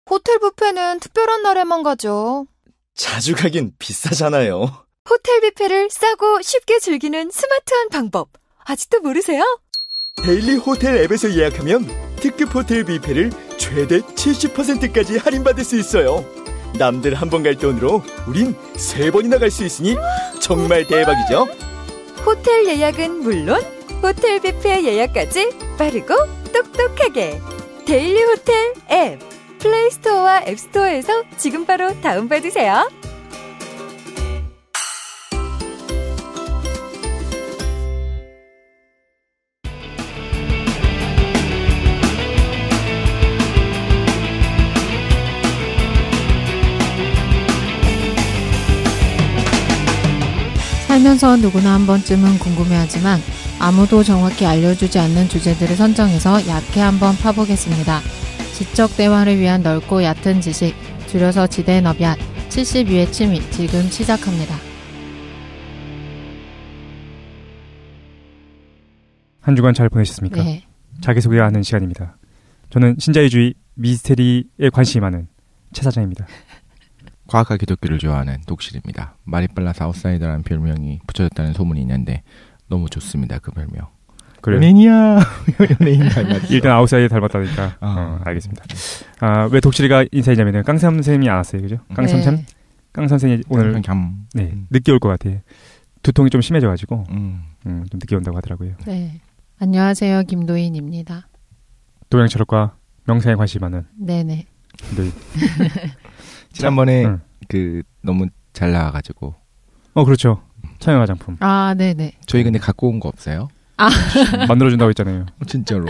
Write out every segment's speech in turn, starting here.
호텔 뷔페는 특별한 날에만 가죠. 자주 가긴 비싸잖아요. 호텔 뷔페를 싸고 쉽게 즐기는 스마트한 방법. 아직도 모르세요? 데일리 호텔 앱에서 예약하면 특급 호텔 뷔페를 최대 70%까지 할인받을 수 있어요. 남들 한 번 갈 돈으로 우린 3번이나 갈 수 있으니 정말 대박이죠? 호텔 예약은 물론 호텔 뷔페 예약까지 빠르고 똑똑하게. 데일리 호텔 앱 플레이스토어와 앱스토어에서 지금 바로 다운받으세요. 살면서 누구나 한 번쯤은 궁금해하지만 아무도 정확히 알려주지 않는 주제들을 선정해서 얕게 한번 파보겠습니다. 지적 대화를 위한 넓고 얕은 지식, 줄여서 지대너비앗 72회 취미 지금 시작합니다. 한 주간 잘 보내셨습니까? 네. 자기소개하는 시간입니다. 저는 신자유주의 미스테리에 관심이 많은 최 사장입니다. 과학과 기독교를 좋아하는 독실입니다. 말이 빨라서 아웃사이더라는 별명이 붙여졌다는 소문이 있는데 너무 좋습니다. 그 별명. 그래요? 연예인이야. 연예인 닮았어. 일단 아웃사이더 닮았다니까. 알겠습니다. 왜 독실이가 인사했냐면 깡삼 선생님이 안 왔어요. 그죠? 깡삼샘? 네. 깡 선생이 오늘 늦게 올 것 같아요. 두통이 좀 심해져가지고 좀 늦게 온다고 하더라고요. 네. 안녕하세요. 김도인입니다. 도양철학과 명사에 관심이 많은 네네. 김도인. 지난번에 너무 잘 나와가지고. 그렇죠. 천연 화장품. 아, 네네. 저희 근데 갖고 온 거 없어요? 아, 만들어준다고 했잖아요. 진짜로.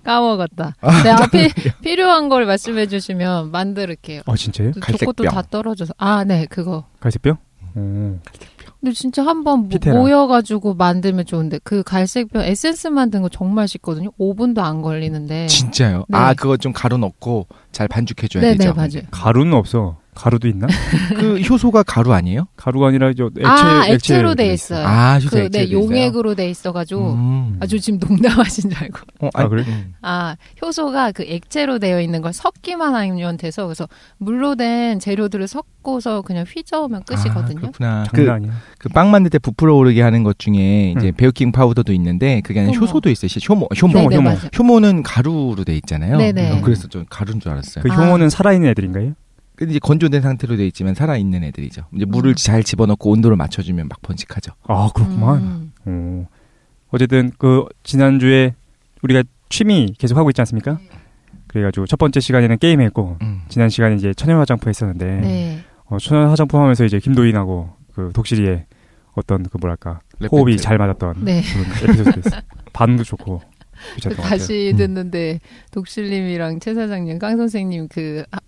까먹었다. 네, 앞에 필요한 걸 말씀해 주시면 만들게요. 진짜요? 저것도 다 떨어져서. 아, 네, 그거. 갈색병? 근데 진짜 한번 모여가지고 만들면 좋은데 그 갈색병 에센스 만든 거 정말 쉽거든요. 5분도 안 걸리는데. 진짜요? 네. 그거 좀 가루 넣고 잘 반죽해줘야 네네, 되죠? 네, 맞아요. 가루는 없어. 가루도 있나? 그 효소가 가루 아니에요? 가루가 아니라 액체로 돼 있어요. 효소 액체로 돼 용액으로 돼 있어가지고. 아주 지금 농담하신 줄 알고. 그래? 효소가 그 액체로 되어 있는 걸 섞기만 하면 돼서 그래서 물로 된 재료들을 섞어서 그냥 휘저으면 끝이거든요. 그렇구나. 장난 아니야. 그 빵 만들 때 부풀어 오르게 하는 것 중에 이제 베이킹 파우더도 있는데 그게 아니라 효소도 있어요. 효모. 효모는 가루로 돼 있잖아요. 네네. 그래서 좀 가루인 줄 알았어요. 그 효모는 살아있는 애들인가요? 근데 이제 건조된 상태로 돼 있지만 살아있는 애들이죠. 이제 물을 잘 집어넣고 온도를 맞춰주면 막 번식하죠. 그렇구만. 어쨌든 지난주에 우리가 취미 계속 하고 있지 않습니까? 그래가지고 첫 번째 시간에는 게임했고 지난 시간에 이제 천연 화장품 했었는데 네. 천연 화장품 하면서 이제 김도인하고 그 독실이의 어떤 호흡이 잘 맞았던 네. 그런 에피소드였어요. 반응도 좋고. 다시 듣는데 독실님이랑 최 사장님, 깡 선생님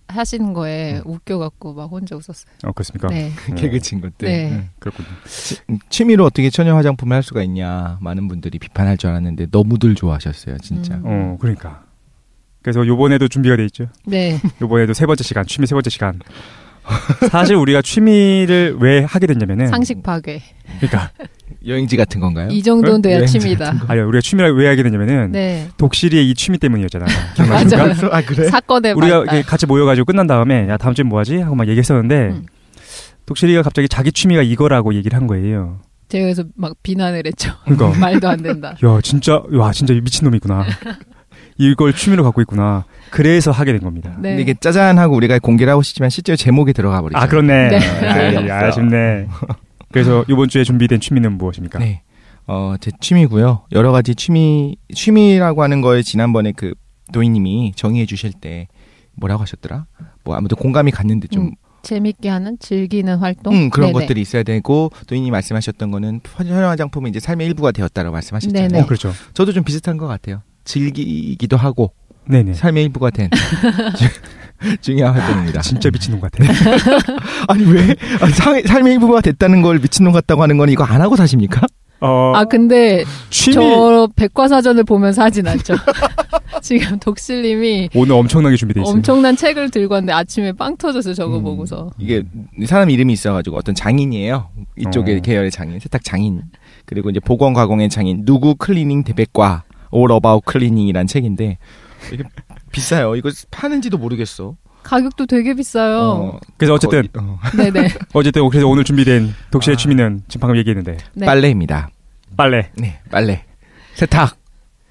하시는 거에 웃겨갖고 막 혼자 웃었어요. 그렇습니까? 네. 개그 친 것들. 네. 그렇군요. 취미로 어떻게 천연 화장품을 할 수가 있냐 많은 분들이 비판할 줄 알았는데 너무들 좋아하셨어요, 진짜. 그러니까. 그래서 요번에도 준비가 돼 있죠. 네. 요번에도 취미 세 번째 시간. 사실 우리가 취미를 왜 하게 됐냐면은 상식 파괴. 그러니까 여행지 같은 건가요? 이 정도는 돼야 취미다. 아니요, 우리가 취미를 왜 하게 됐냐면은 독실이의 이 취미 때문이었잖아요. 맞아요. 그래? 사건의 우리가 같이 모여가지고 끝난 다음에 야 다음 주에 뭐하지 하고 막 얘기했었는데 독실이가 갑자기 자기 취미가 이거라고 얘기를 한 거예요. 제가 그래서 막 비난을 했죠. 그러니까 말도 안 된다. 진짜 미친 놈이구나. 이걸 취미로 갖고 있구나. 그래서 하게 된 겁니다. 네. 근데 이게 짜잔하고 우리가 공개를 하고 싶지만 실제로 제목에 들어가 버리죠. 그렇네. 네. 아쉽네. 그래서 이번 주에 준비된 취미는 무엇입니까? 네. 제 취미고요. 여러 가지 취미라고 하는 걸 지난번에 그 도희님이 정의해 주실 때 뭐라고 하셨더라? 아무튼 공감이 갔는데 좀 재밌게 하는 즐기는 활동 그런 것들이 있어야 되고 도희님이 말씀하셨던 거는 천연 화장품은 이제 삶의 일부가 되었다라고 말씀하셨잖아요. 그렇죠. 저도 좀 비슷한 것 같아요. 즐기기도 하고 네네. 삶의 일부가 된 중요한 활동입니다. 진짜 미친놈 같아. 아니 왜? 삶의 일부가 됐다는 걸 미친놈 같다고 하는 건 이거 안 하고 사십니까? 근데 저 백과사전을 보면서 하진 않죠. 지금 독실님이 오늘 엄청나게 준비돼 있어요. 엄청난 책을 들고 왔는데 아침에 빵 터져서 저거 보고서. 이게 사람 이름이 있어가지고 어떤 장인이에요. 이쪽에 계열의 장인, 세탁 장인. 그리고 이제 보건 가공의 장인 누구 클리닝 대백과 All About Cleaning이란 책인데 이게 비싸요. 이거 파는지도 모르겠어. 가격도 되게 비싸요. 그래서 어쨌든 네네. 어쨌든 그래서 오늘 준비된 독실의 취미는 지금 방금 얘기했는데 네. 빨래입니다. 빨래. 네, 빨래. 세탁.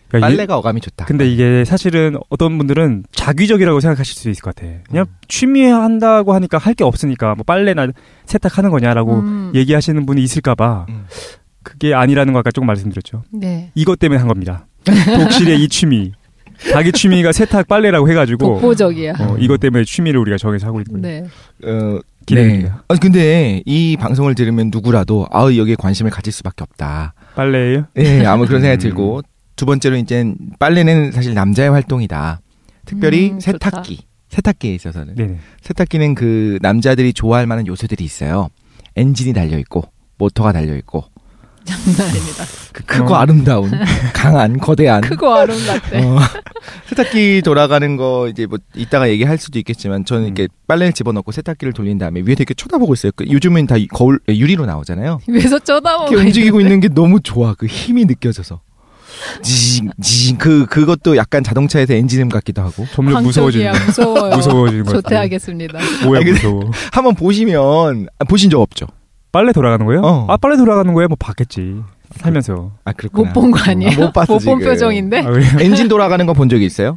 그러니까 빨래가 어감이 좋다. 근데 이게 사실은 어떤 분들은 자기적이라고 생각하실 수 있을 것 같아. 그냥 취미 한다고 하니까 할 게 없으니까 뭐 빨래나 세탁하는 거냐라고 얘기하시는 분이 있을까봐 그게 아니라는 거 아까 조금 말씀드렸죠. 네. 이것 때문에 한 겁니다. 독실의 이 취미. 자기 취미가 세탁 빨래라고 해가지고 독보적이야. 이것 때문에 취미를 우리가 정해서 하고 있는 거예요. 네. 기대됩니다. 네. 근데 이 방송을 들으면 누구라도 여기에 관심을 가질 수밖에 없다. 빨래예요? 네, 아무 그런 생각이 들고 두 번째로 이제 빨래는 사실 남자의 활동이다. 특별히 세탁기. 좋다. 세탁기에 있어서는. 네네. 세탁기는 그 남자들이 좋아할 만한 요소들이 있어요. 엔진이 달려있고 모터가 달려있고 장난 아닙니다. 그 크고 아름다운 강한 거대한 크고 아름답대. 세탁기 돌아가는 거 이제 뭐 이따가 얘기할 수도 있겠지만 저는 이렇게 빨래를 집어넣고 세탁기를 돌린 다음에 위에서 이렇게 쳐다보고 있어요. 요즘은 다 거울 유리로 나오잖아요. 위에서 쳐다보고 이렇게 움직이고 있는 게 너무 좋아. 그 힘이 느껴져서. 지징 그것도 약간 자동차에서 엔진음 같기도 하고. 점점 무서워지는. 무서워요. 무서워지는 거. 조퇴하겠습니다. 뭐야 무서워. 한번 보시면 보신 적 없죠? 빨래 돌아가는 거예요? 빨래 돌아가는 거예요? 뭐 봤겠지. 살면서. 그렇구나. 못 본 거 아니에요? 못 봤어. 못 본 표정인데. 엔진 돌아가는 거 본 적이 있어요?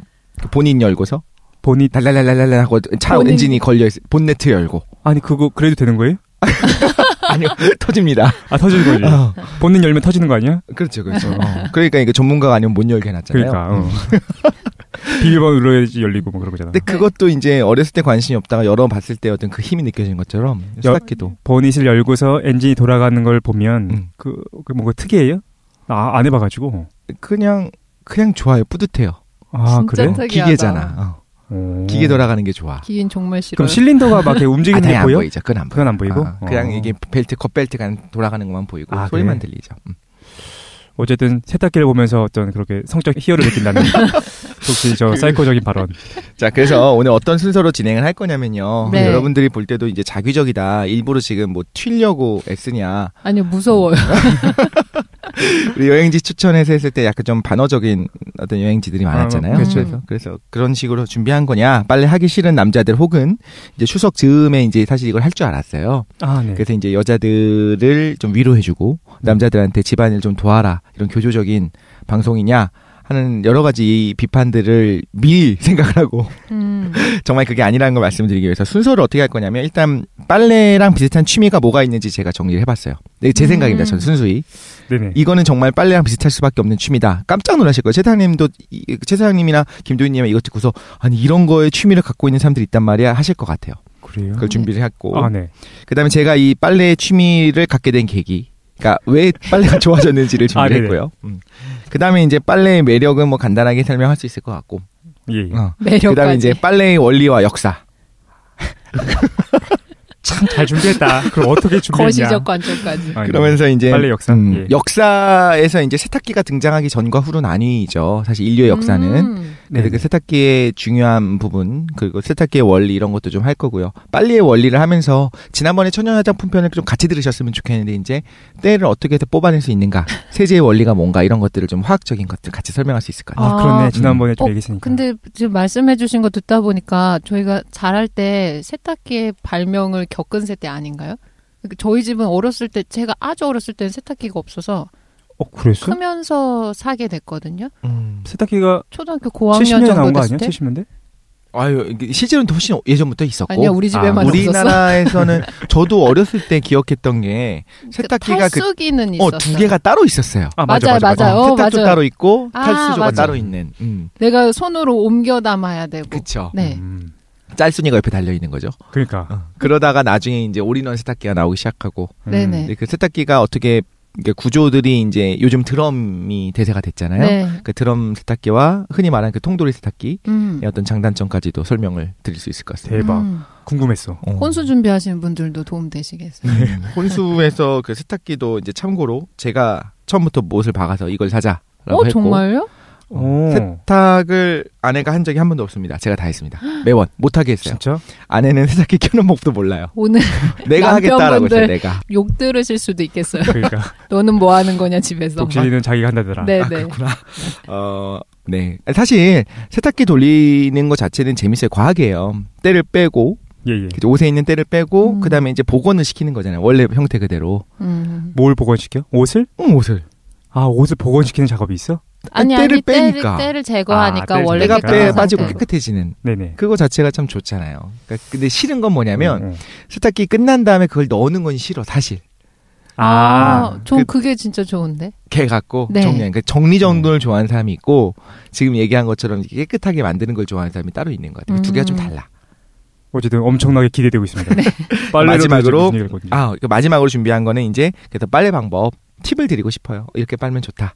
본인 열고서? 본인 달랄랄랄랄 하고 차 엔진이 걸려 있어. 본네트 열고. 아니 그거 그래도 되는 거예요? 아니요. 터집니다. 터지는 거지. 본인 열면 터지는 거 아니야? 그렇죠. 그러니까 이거 전문가가 아니면 못 열게 해놨잖아요. 그러니까. 비밀번호 눌러야지 열리고 뭐 그런 거잖아. 근데 그것도 이제 어렸을 때 관심이 없다가 열어봤을 때 어떤 그 힘이 느껴진 것처럼 세탁기도. 보닛을 열고서 엔진이 돌아가는 걸 보면 그 뭔가 특이해요? 안 해봐가지고. 그냥 좋아요. 뿌듯해요. 진짜 그래? 특이하다. 기계잖아. 기계 돌아가는 게 좋아. 기계는 정말 싫어. 그럼 실린더가 막 이렇게 움직이는 게 보여? 안 보이죠. 그건 안 보이고. 그냥 이게 겉벨트가 돌아가는 것만 보이고 소리만 그래? 들리죠. 어쨌든 세탁기를 보면서 어떤 그렇게 성적 희열을 느낀다는 혹시 저 사이코적인 발언. 자, 그래서 오늘 어떤 순서로 진행을 할 거냐면요. 네. 여러분들이 볼 때도 이제 자기적이다. 일부러 지금 뭐 튀려고 애쓰냐. 아니요, 무서워요. 우리 여행지 추천해서 했을 때 약간 좀 반어적인 어떤 여행지들이 많았잖아요. 그렇죠. 그래서 그런 식으로 준비한 거냐. 빨래 하기 싫은 남자들 혹은 이제 추석 즈음에 이제 사실 이걸 할 줄 알았어요. 네. 그래서 이제 여자들을 좀 위로해주고 남자들한테 집안일 좀 도와라. 이런 교조적인 방송이냐 하는 여러 가지 비판들을 미리 생각을 하고 정말 그게 아니라는 걸 말씀드리기 위해서 순서를 어떻게 할 거냐면 일단 빨래랑 비슷한 취미가 뭐가 있는지 제가 정리를 해봤어요. 네, 제 생각입니다. 전 순수히. 네네. 이거는 정말 빨래랑 비슷할 수밖에 없는 취미다. 깜짝 놀라실 거예요. 최 사장님이나 김도희님이 이것 듣고서 아니 이런 거에 취미를 갖고 있는 사람들이 있단 말이야 하실 것 같아요. 그래요? 그걸 준비를 했고 네. 그다음에 제가 이 빨래의 취미를 갖게 된 계기 그러니까 왜 빨래가 좋아졌는지를 준비를 했고요. 그다음에 이제 빨래의 매력은 뭐 간단하게 설명할 수 있을 것 같고. 예. 매력까지. 그다음에 이제 빨래의 원리와 역사. 참 잘 준비했다. 그럼 어떻게 준비했냐? 거시적 관점까지. 그러면서 이제 빨래 역사. 예. 역사에서 이제 세탁기가 등장하기 전과 후로 나뉘죠. 사실 인류의 역사는. 그래서 그 세탁기의 중요한 부분 그리고 세탁기의 원리 이런 것도 좀 할 거고요. 빨래의 원리를 하면서 지난번에 천연 화장품 편을 좀 같이 들으셨으면 좋겠는데 이제 때를 어떻게 해서 뽑아낼 수 있는가, 세제의 원리가 뭔가 이런 것들을 좀 화학적인 것들 같이 설명할 수 있을 것 같아요. 그렇네. 지난번에 좀 얘기했으니까. 근데 지금 말씀해주신 거 듣다 보니까 저희가 자랄 때 세탁기의 발명을 겪은 세대 아닌가요? 저희 집은 어렸을 때 제가 아주 어렸을 때는 세탁기가 없어서. 그랬어? 크면서 사게 됐거든요. 세탁기가 초등학교 고학년 70년에 정도 나온 거 됐을 아니야? 때. 70년대? 아유, 실제로는 훨씬 예전부터 있었고. 아니야, 우리 집에만 우리나라에서는 저도 어렸을 때 기억했던 게 세탁기가 탈수기는 있었어요. 두 개가 따로 있었어요. 맞아요. 세탁도 맞아요. 따로 있고 탈수조가 맞아. 따로 있는. 내가 손으로 옮겨 담아야 되고. 그렇죠. 네. 짤순이가 옆에 달려 있는 거죠. 그러니까. 그러다가 나중에 이제 올인원 세탁기가 나오기 시작하고. 네네. 그 세탁기가 어떻게 구조들이 이제 요즘 드럼이 대세가 됐잖아요. 네. 그 드럼 세탁기와 흔히 말하는 그 통돌이 세탁기의 어떤 장단점까지도 설명을 드릴 수 있을 것 같습니다. 대박. 궁금했어. 혼수 준비하시는 분들도 도움 되시겠어요. 혼수에서 그 세탁기도 이제 참고로 제가 처음부터 못을 박아서 이걸 사자라고 했고. 정말요? 세탁을 아내가 한 적이 한 번도 없습니다. 제가 다 했습니다. 매번 못하게 했어요. 진짜? 아내는 세탁기 켜는 법도 몰라요. 오늘 내가 하겠다라고 했어요. 내가. 욕 들으실 수도 있겠어요. 그러니까. 너는 뭐 하는 거냐 집에서. 독실이는 자기가 한다더라. 네네. 아, 그렇구나. 네. 사실 세탁기 돌리는 것 자체는 재밌어요. 과학이에요. 때를 빼고 예. 옷에 있는 때를 빼고 그다음에 이제 복원을 시키는 거잖아요. 원래 형태 그대로. 뭘 복원시켜? 옷을? 옷을. 아, 옷을 복원시키는 작업이 있어? 아니 때를 빼니까. 때를 제거하니까 때를 원래 때가 깨끗한 빠지고 상태로. 깨끗해지는. 네네. 그거 자체가 참 좋잖아요. 그러니까 근데 싫은 건 뭐냐면 세탁기 끝난 다음에 그걸 넣는 건 싫어 사실. 전 그게 진짜 좋은데. 개 갖고 네. 그러니까 정리정돈을 좋아하는 사람이 있고 지금 얘기한 것처럼 깨끗하게 만드는 걸 좋아하는 사람이 따로 있는 것 같아요. 두 개가 좀 달라. 어쨌든 엄청나게 기대되고 있습니다. 네. 마지막으로 준비한 거는 이제 그래서 빨래 방법 팁을 드리고 싶어요. 이렇게 빨면 좋다.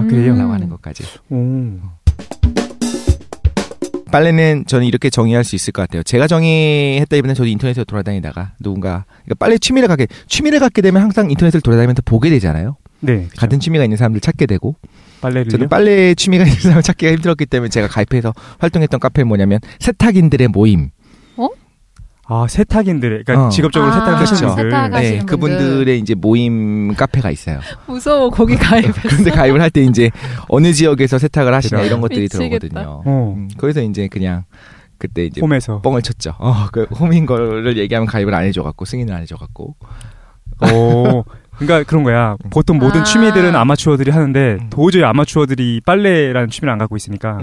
그래요? 라고 하는 것까지. 오. 빨래는 저는 이렇게 정의할 수 있을 것 같아요. 제가 정의했다기보다는 저도 인터넷에 돌아다니다가 누군가 그러니까 빨래 취미를 갖게 되면 항상 인터넷을 돌아다니면서 보게 되잖아요. 네. 그렇죠. 같은 취미가 있는 사람들 찾게 되고 빨래를요? 저는 빨래 취미가 있는 사람을 찾기가 힘들었기 때문에 제가 가입해서 활동했던 카페는 뭐냐면 세탁인들의 모임. 세탁인들, 그러니까 직업적으로 세탁하시는 그렇죠. 분들. 세탁하시는 네, 그분들의 이제 모임 카페가 있어요. 무서워 거기 가입했어. 그런데 가입을 할 때 이제 어느 지역에서 세탁을 하시냐 이런 것들이 미치겠다. 들어오거든요. 거기서 이제 그냥 그때 이제 홈에서 뻥을 쳤죠. 그 홈인 거를 얘기하면 가입을 안 해줘갖고 승인을 안 해줘갖고. 그러니까 그런 거야. 보통 모든 취미들은 아마추어들이 하는데 도저히 아마추어들이 빨래라는 취미를 안 갖고 있으니까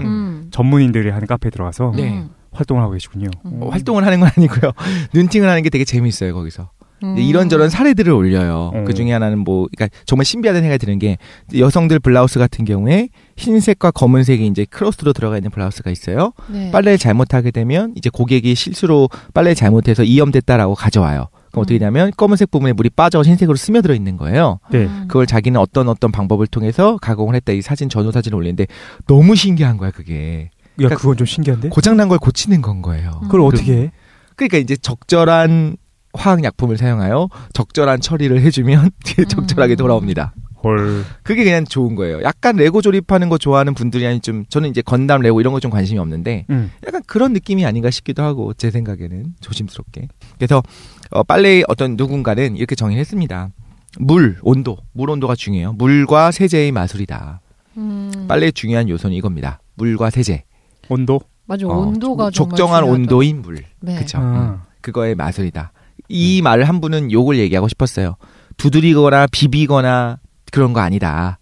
전문인들이 하는 카페에 들어가서 네. 활동을 하고 계시군요. 활동을 하는 건 아니고요. 눈팅을 하는 게 되게 재밌어요 거기서. 이런저런 사례들을 올려요. 그 중에 하나는 그러니까 정말 신비하다는 생각이 드는 게 여성들 블라우스 같은 경우에 흰색과 검은색이 이제 크로스로 들어가 있는 블라우스가 있어요. 네. 빨래를 잘못하게 되면 이제 고객이 실수로 빨래를 잘못해서 이염됐다라고 가져와요. 그럼 어떻게 되냐면 검은색 부분에 물이 빠져 흰색으로 스며들어 있는 거예요. 네. 그걸 자기는 어떤 방법을 통해서 가공을 했다. 이 사진 전후 사진을 올리는데 너무 신기한 거야 그게. 그러니까 그건 좀 신기한데? 고장난 걸 고치는 건 거예요. 그걸 어떻게 해? 그러니까 이제 적절한 화학약품을 사용하여 적절한 처리를 해주면 적절하게 돌아옵니다. 헐. 그게 그냥 좋은 거예요. 약간 레고 조립하는 거 좋아하는 분들이 아니 좀 저는 이제 건담 레고 이런 거 좀 관심이 없는데 약간 그런 느낌이 아닌가 싶기도 하고 제 생각에는 조심스럽게. 그래서 빨래 어떤 누군가는 이렇게 정의했습니다. 물 온도가 중요해요. 물과 세제의 마술이다. 빨래의 중요한 요소는 이겁니다. 물과 세제. 온도? 맞아, 온도가 정말 적정한 중요하다. 온도인 물. 네. 그렇죠. 그거의 마술이다. 이 말을 한 분은 요걸 얘기하고 싶었어요. 두드리거나 비비거나 그런 거 아니다.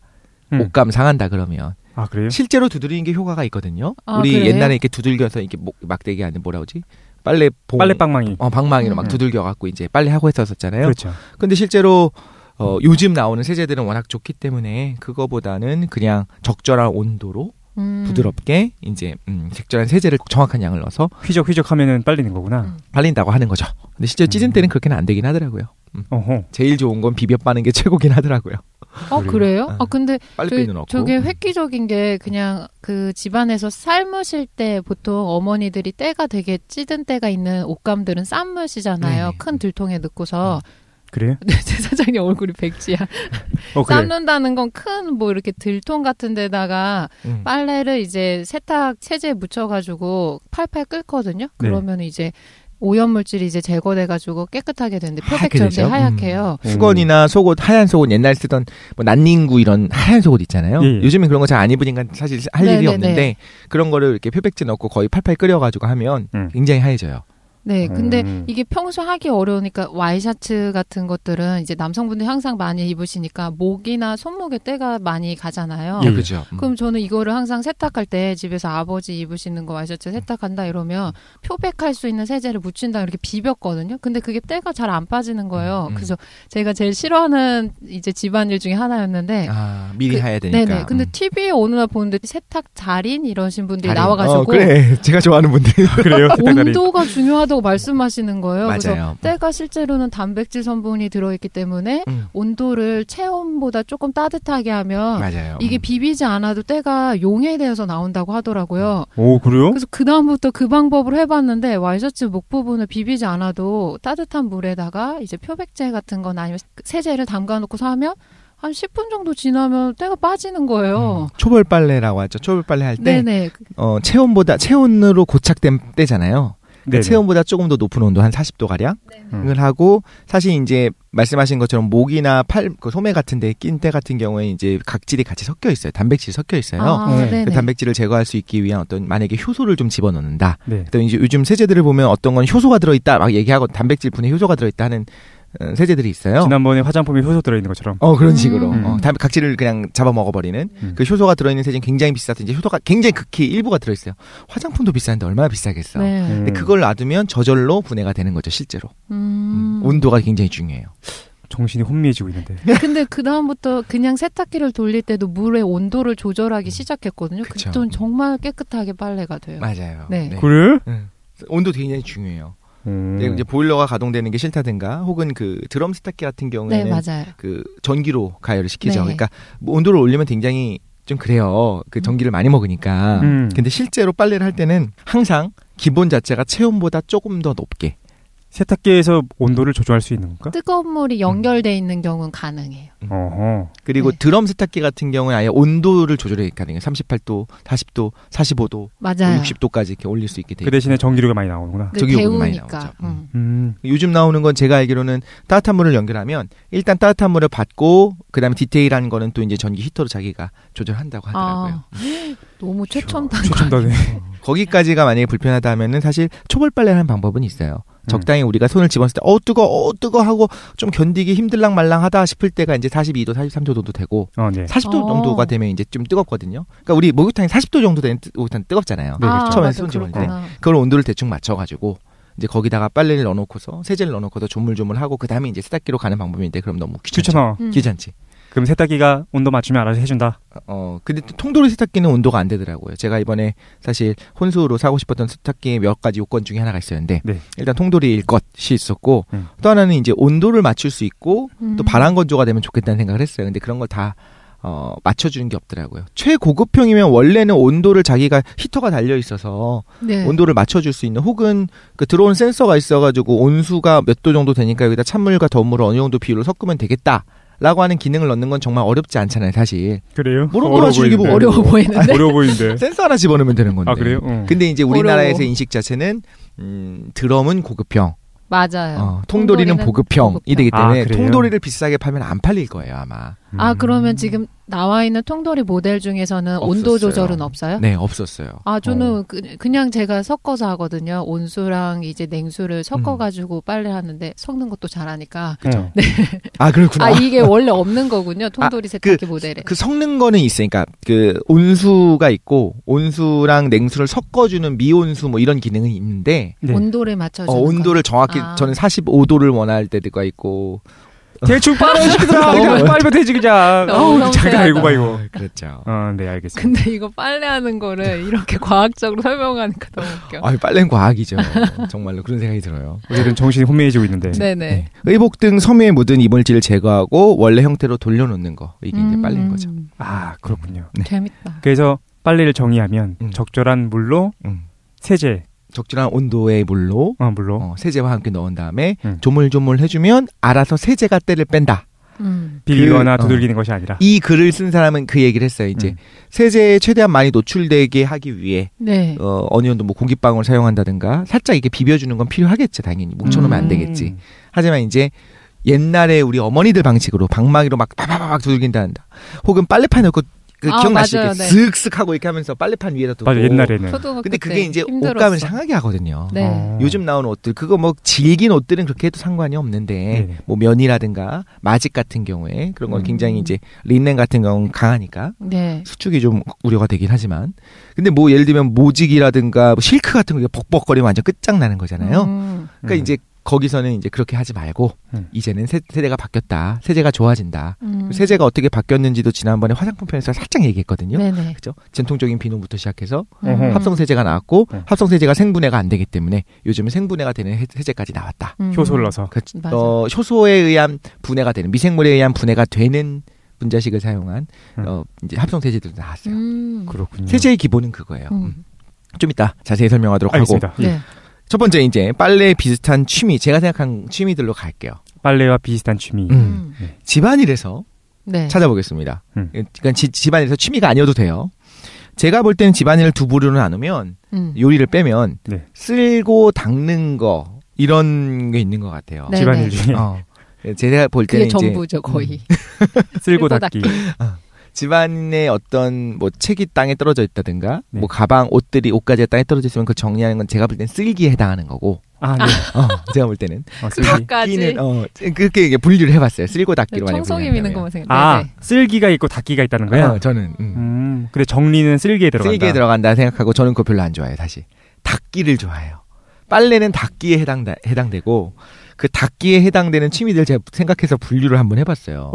옷감 상한다 그러면. 아, 그래요? 실제로 두드리는 게 효과가 있거든요. 우리 그래요? 옛날에 이렇게 두들겨서 이렇게 막대기 안에 뭐라 그러지? 빨래방망이. 방망이로 막 두들겨 갖고 이제 빨래하고 했었잖아요. 그렇죠. 근데 실제로 요즘 나오는 세제들은 워낙 좋기 때문에 그거보다는 그냥 적절한 온도로 부드럽게 이제 적절한 세제를 정확한 양을 넣어서 휘적휘적 하면은 빨리는 거구나. 발린다고 하는 거죠. 근데 실제로 찢은 때는 그렇게는 안 되긴 하더라고요. 어허. 제일 좋은 건 비벼 빠는 게 최고긴 하더라고요. 그래요? 근데 빨리빼는 없고. 저게 획기적인 게 그냥 그 집안에서 삶으실 때 보통 어머니들이 때가 되게 찌든 때가 있는 옷감들은 쌈무시잖아요. 네. 큰 들통에 넣고서. 그래요? 네, 제 사장님 얼굴이 백지야. 그래. 삶는다는 건 큰 뭐 이렇게 들통 같은 데다가 빨래를 이제 세제에 묻혀가지고 팔팔 끓거든요. 그러면 이제 오염물질이 이제 제거돼가지고 깨끗하게 되는데 표백처럼 하얗게요. 수건이나 속옷, 하얀 속옷 옛날 쓰던 뭐 난닝구 이런 하얀 속옷 있잖아요. 예. 요즘엔 그런 거 잘 안 입으니까 사실 할 일이 네네네. 없는데 그런 거를 이렇게 표백제 넣고 거의 팔팔 끓여가지고 하면 굉장히 하얘져요. 네, 근데 이게 평소 하기 어려우니까 와이셔츠 같은 것들은 이제 남성분들이 항상 많이 입으시니까 목이나 손목에 때가 많이 가잖아요. 예. 그죠. 그럼 저는 이거를 항상 세탁할 때 집에서 아버지 입으시는 거 와이셔츠 세탁한다 이러면 표백할 수 있는 세제를 묻힌다 이렇게 비볐거든요. 근데 그게 때가 잘 안 빠지는 거예요. 그래서 제가 제일 싫어하는 이제 집안일 중에 하나였는데 미리 해야 되니까. 네네. 근데 TV에 어느 날 보는데 세탁 달인 이러신 분들이 나와가지고 그래. 제가 좋아하는 분들. 그래요? 온도가 중요하다고 말씀하시는 거예요. 맞아요. 그래서 때가 실제로는 단백질 성분이 들어있기 때문에 온도를 체온보다 조금 따뜻하게 하면 맞아요. 이게 비비지 않아도 때가 용해되어서 나온다고 하더라고요. 오, 그래요? 그래서 그 다음부터 그 방법을 해봤는데 와이셔츠 목 부분을 비비지 않아도 따뜻한 물에다가 이제 표백제 같은 거나 아니면 세제를 담가놓고서 하면 한 10분 정도 지나면 때가 빠지는 거예요. 초벌 빨래라고 하죠. 초벌 빨래 할 때 네네. 체온으로 고착된 때잖아요. 그러니까 체온보다 조금 더 높은 온도 한 40도 가량을 하고 사실 이제 말씀하신 것처럼 목이나 소매 같은데 낀 때 같은 경우에 이제 각질이 같이 섞여 있어요. 단백질이 섞여 있어요. 그 단백질을 제거할 수 있기 위한 어떤 만약에 효소를 좀 집어넣는다. 또 이제 요즘 세제들을 보면 어떤 건 효소가 들어있다 막 얘기하고 단백질 분해 효소가 들어있다 하는 세제들이 있어요. 지난번에 화장품에 효소 들어있는 것처럼. 그런 식으로. 각질을 그냥 잡아먹어버리는 그 효소가 들어있는 세제는 굉장히 비싸서 이제 효소가 굉장히 극히 일부가 들어있어요. 화장품도 비싼데 얼마나 비싸겠어. 근데 그걸 놔두면 저절로 분해가 되는 거죠, 실제로. 온도가 굉장히 중요해요. 정신이 혼미해지고 있는데. 근데 그 다음부터 그냥 세탁기를 돌릴 때도 물의 온도를 조절하기 시작했거든요. 그때는 정말 깨끗하게 빨래가 돼요. 맞아요. 네. 그래? 온도 굉장히 중요해요. 이제 보일러가 가동되는 게 싫다든가 혹은 그 드럼 세탁기 같은 경우에는 맞아요. 그 전기로 가열을 시키죠. 그러니까 온도를 올리면 굉장히 좀 그래요. 그 전기를 많이 먹으니까. 근데 실제로 빨래를 할 때는 항상 기본 자체가 체온보다 조금 더 높게. 세탁기에서 온도를 조절할 수 있는 건가? 뜨거운 물이 연결돼 있는 경우는 가능해요. 그리고 드럼 세탁기 같은 경우는 아예 온도를 조절해 가능해요. 38도, 40도, 45도, 맞아요. 60도까지 이렇게 올릴 수 있게 돼요. 그 대신에 전기료가 많이 나오는구나. 전기료가 많이 나오죠. 요즘 나오는 건 제가 알기로는 따뜻한 물을 연결하면 일단 따뜻한 물을 받고 그다음에 디테일한 거는 또 이제 전기 히터로 자기가 조절한다고 하더라고요. 너무 최첨단. 최첨단해. 거기까지가 만약에 불편하다 하면은 사실 초벌 빨래를 하는 방법은 있어요. 적당히 우리가 손을 집어넣을 때 뜨거 하고 좀 견디기 힘들랑 말랑하다 싶을 때가 이제 42도, 43도 정도 되고 40도 정도가 되면 이제 좀 뜨겁거든요. 그러니까 우리 목욕탕이 40도 정도 되는 목욕탕 뜨겁잖아요. 처음에 손 집어넣을 때. 그걸 온도를 대충 맞춰가지고 이제 거기다가 빨래를 넣어놓고서 세제를 넣어놓고서 조물조물하고 그 다음에 이제 세탁기로 가는 방법인데 그럼 너무 귀찮죠. 귀찮지. 그럼 세탁기가 온도 맞추면 알아서 해준다? 근데 통돌이 세탁기는 온도가 안 되더라고요. 제가 이번에 사실 혼수로 사고 싶었던 세탁기의 몇 가지 요건 중에 하나가 있었는데, 일단 통돌이일 것이 있었고, 또 하나는 이제 온도를 맞출 수 있고, 또 바람 건조가 되면 좋겠다는 생각을 했어요. 근데 그런 걸 다, 맞춰주는 게 없더라고요. 최고급형이면 원래는 온도를 자기가 히터가 달려 있어서, 온도를 맞춰줄 수 있는, 혹은 그 들어온 센서가 있어가지고 온수가 몇 도 정도 되니까 여기다 찬물과 더운 물을 어느 정도 비율로 섞으면 되겠다. 라고 하는 기능을 넣는 건 정말 어렵지 않잖아요, 사실. 그래요? 모른 거 맞추기 뭐 어려워 보이는데. 어려워 보이는데. 센서 하나 집어넣으면 되는 건데. 아, 그래요? 근데 이제 우리나라에서 인식 자체는 드럼은 고급형. 맞아요. 통돌이는 보급형이 되기 때문에 통돌이를 비싸게 팔면 안 팔릴 거예요, 아마. 그러면 지금 나와 있는 통돌이 모델 중에서는 없었어요. 온도 조절은 없어요? 네, 없었어요. 저는 그냥 제가 섞어서 하거든요. 온수랑 이제 냉수를 섞어가지고 빨래하는데 섞는 것도 잘하니까. 그죠. 네. 그렇구나. 이게 원래 없는 거군요. 통돌이 세탁기 모델에. 그 섞는 거는 있으니까 그 온수가 있고 온수랑 냉수를 섞어주는 미온수 뭐 이런 기능은 있는데 온도를 맞춰주는 온도를 정확히 저는 45도를 원할 때가 있고. 대충 빨아시키더라. 그냥 빨면 되지 그냥. 잠깐 알고 봐 이거. 그렇죠. 네 알겠습니다. 근데 이거 빨래하는 거를 이렇게 과학적으로 설명하니까 너무 웃겨. 빨래는 과학이죠. 정말로 그런 생각이 들어요. 어쨌든 정신이 혼미해지고 있는데. 네네. 의복 등 섬유에 묻은 이물질을 제거하고 원래 형태로 돌려놓는 거. 이게 이제 빨래인 거죠. 그렇군요. 네. 재밌다. 그래서 빨래를 정의하면 적절한 물로 세제. 적절한 온도의 물로 세제와 함께 넣은 다음에 조물조물 해주면 알아서 세제가 때를 뺀다. 빌리거나 두들기는 것이 아니라. 이 글을 쓴 사람은 그 얘기를 했어요. 이제 세제에 최대한 많이 노출되게 하기 위해 어느 정도 뭐 공기방울 사용한다든가 살짝 이렇게 비벼주는 건 필요하겠죠. 당연히 뭉쳐놓으면 안 되겠지. 하지만 이제 옛날에 우리 어머니들 방식으로 방망이로 막 파파파박 두들긴다는다. 혹은 빨래판에 넣고 기억나시게 쓱쓱 하고 이렇게 하면서 빨래판 위에다 두고. 맞아, 옛날에는. 근데 그게 이제 힘들었어. 옷감을 상하게 하거든요. 네. 요즘 나오는 옷들 그거 뭐 질긴 옷들은 그렇게 해도 상관이 없는데 뭐 면이라든가 마직 같은 경우에 그런 건 굉장히 이제 린넨 같은 경우는 강하니까 수축이 좀 우려가 되긴 하지만 근데 뭐 예를 들면 모직이라든가 뭐 실크 같은 거 벅벅거리면 완전 끝장나는 거잖아요. 그러니까 이제 거기서는 이제 그렇게 하지 말고 이제는 세대가 바뀌었다. 세제가 좋아진다. 세제가 어떻게 바뀌었는지도 지난번에 화장품 편에서 살짝 얘기했거든요. 그죠? 전통적인 비누부터 시작해서 합성 세제가 나왔고 합성 세제가 생분해가 안 되기 때문에 요즘은 생분해가 되는 세제까지 나왔다. 효소를 넣어서. 효소에 의한 분해가 되는 미생물에 의한 분해가 되는 분자식을 사용한 이제 합성 세제들도 나왔어요. 그렇군요. 세제의 기본은 그거예요. 좀 이따 자세히 설명하도록 알겠습니다. 하고. 첫 번째 이제 빨래에 비슷한 취미 제가 생각한 취미들로 갈게요. 빨래와 비슷한 취미. 집안일에서 네. 찾아보겠습니다. 그러니까 집안에서 취미가 아니어도 돼요. 제가 볼 때는 집안일을 두 부류로 나누면 요리를 빼면 네. 쓸고 닦는 거 이런 게 있는 것 같아요. 네, 집안일 네. 중에 제가 볼 때는 그게 이제 전부죠 거의. 쓸고 닦기. 집안에 어떤 뭐 책이 땅에 떨어져 있다든가 네. 뭐 가방 옷가지가 땅에 떨어져 있으면 그 정리하는 건 제가 볼 때는 쓸기에 해당하는 거고. 아, 네. 제가 볼 때는 쓸기. 닦기는 그렇게 이게 분류를 해봤어요. 쓸고 닦기로 많이 청소기 분류한다면. 미는 것만 생각. 아, 쓸기가 있고 닦기가 있다는 거야? 저는 그래 정리는 쓸기에 들어간다. 쓸기에 들어간다 생각하고 저는 그거 별로 안 좋아해요. 사실 닦기를 좋아해요. 빨래는 닦기에 해당되고 그 닦기에 해당되는 취미들 제가 생각해서 분류를 한번 해봤어요.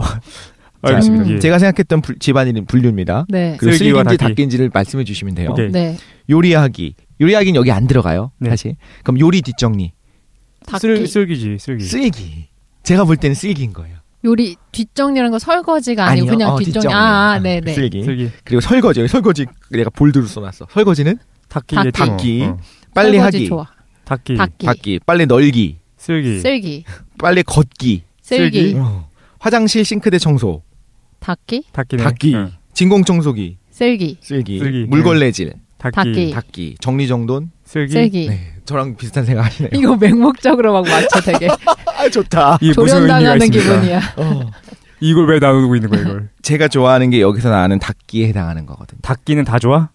알겠습니다. 예. 제가 생각했던 집안일은 분류입니다. 네. 그리고 쓸기와 쓸기인지 닦기. 닦기인지를 말씀해 주시면 돼요. 오케이. 네. 요리하기는 여기 안 들어가요. 네. 사실. 그럼 요리 뒷정리. 닦기. 쓸기지. 쓸기. 제가 볼 때는 쓸기인 거예요. 요리 뒷정리라는 거 설거지가 아니고 아니요. 그냥 뒷정리. 네네. 쓸기. 그리고 설거지 내가 볼드로 써놨어. 설거지는 닦기. 닦기. 설거지 빨래하기. 좋아. 닦기. 빨래 널기. 쓸기. 빨래 걷기. 쓸기. 화장실 싱크대 청소. 닦기. 닦기. 진공청소기. 쓸기. 쓸기. 물걸레질. 닦기. 정리정돈. 쓸기. 네, 저랑 비슷한 생각하시네요. 이거 맹목적으로 막 맞춰 되게. 좋다. 이게 무슨 의미가 조련당하는 있습니까? 기분이야. 이걸 왜 나누고 있는 거야 이걸? 제가 좋아하는 게 여기서 나는 닦기에 해당하는 거거든요. 닦기는 다 좋아?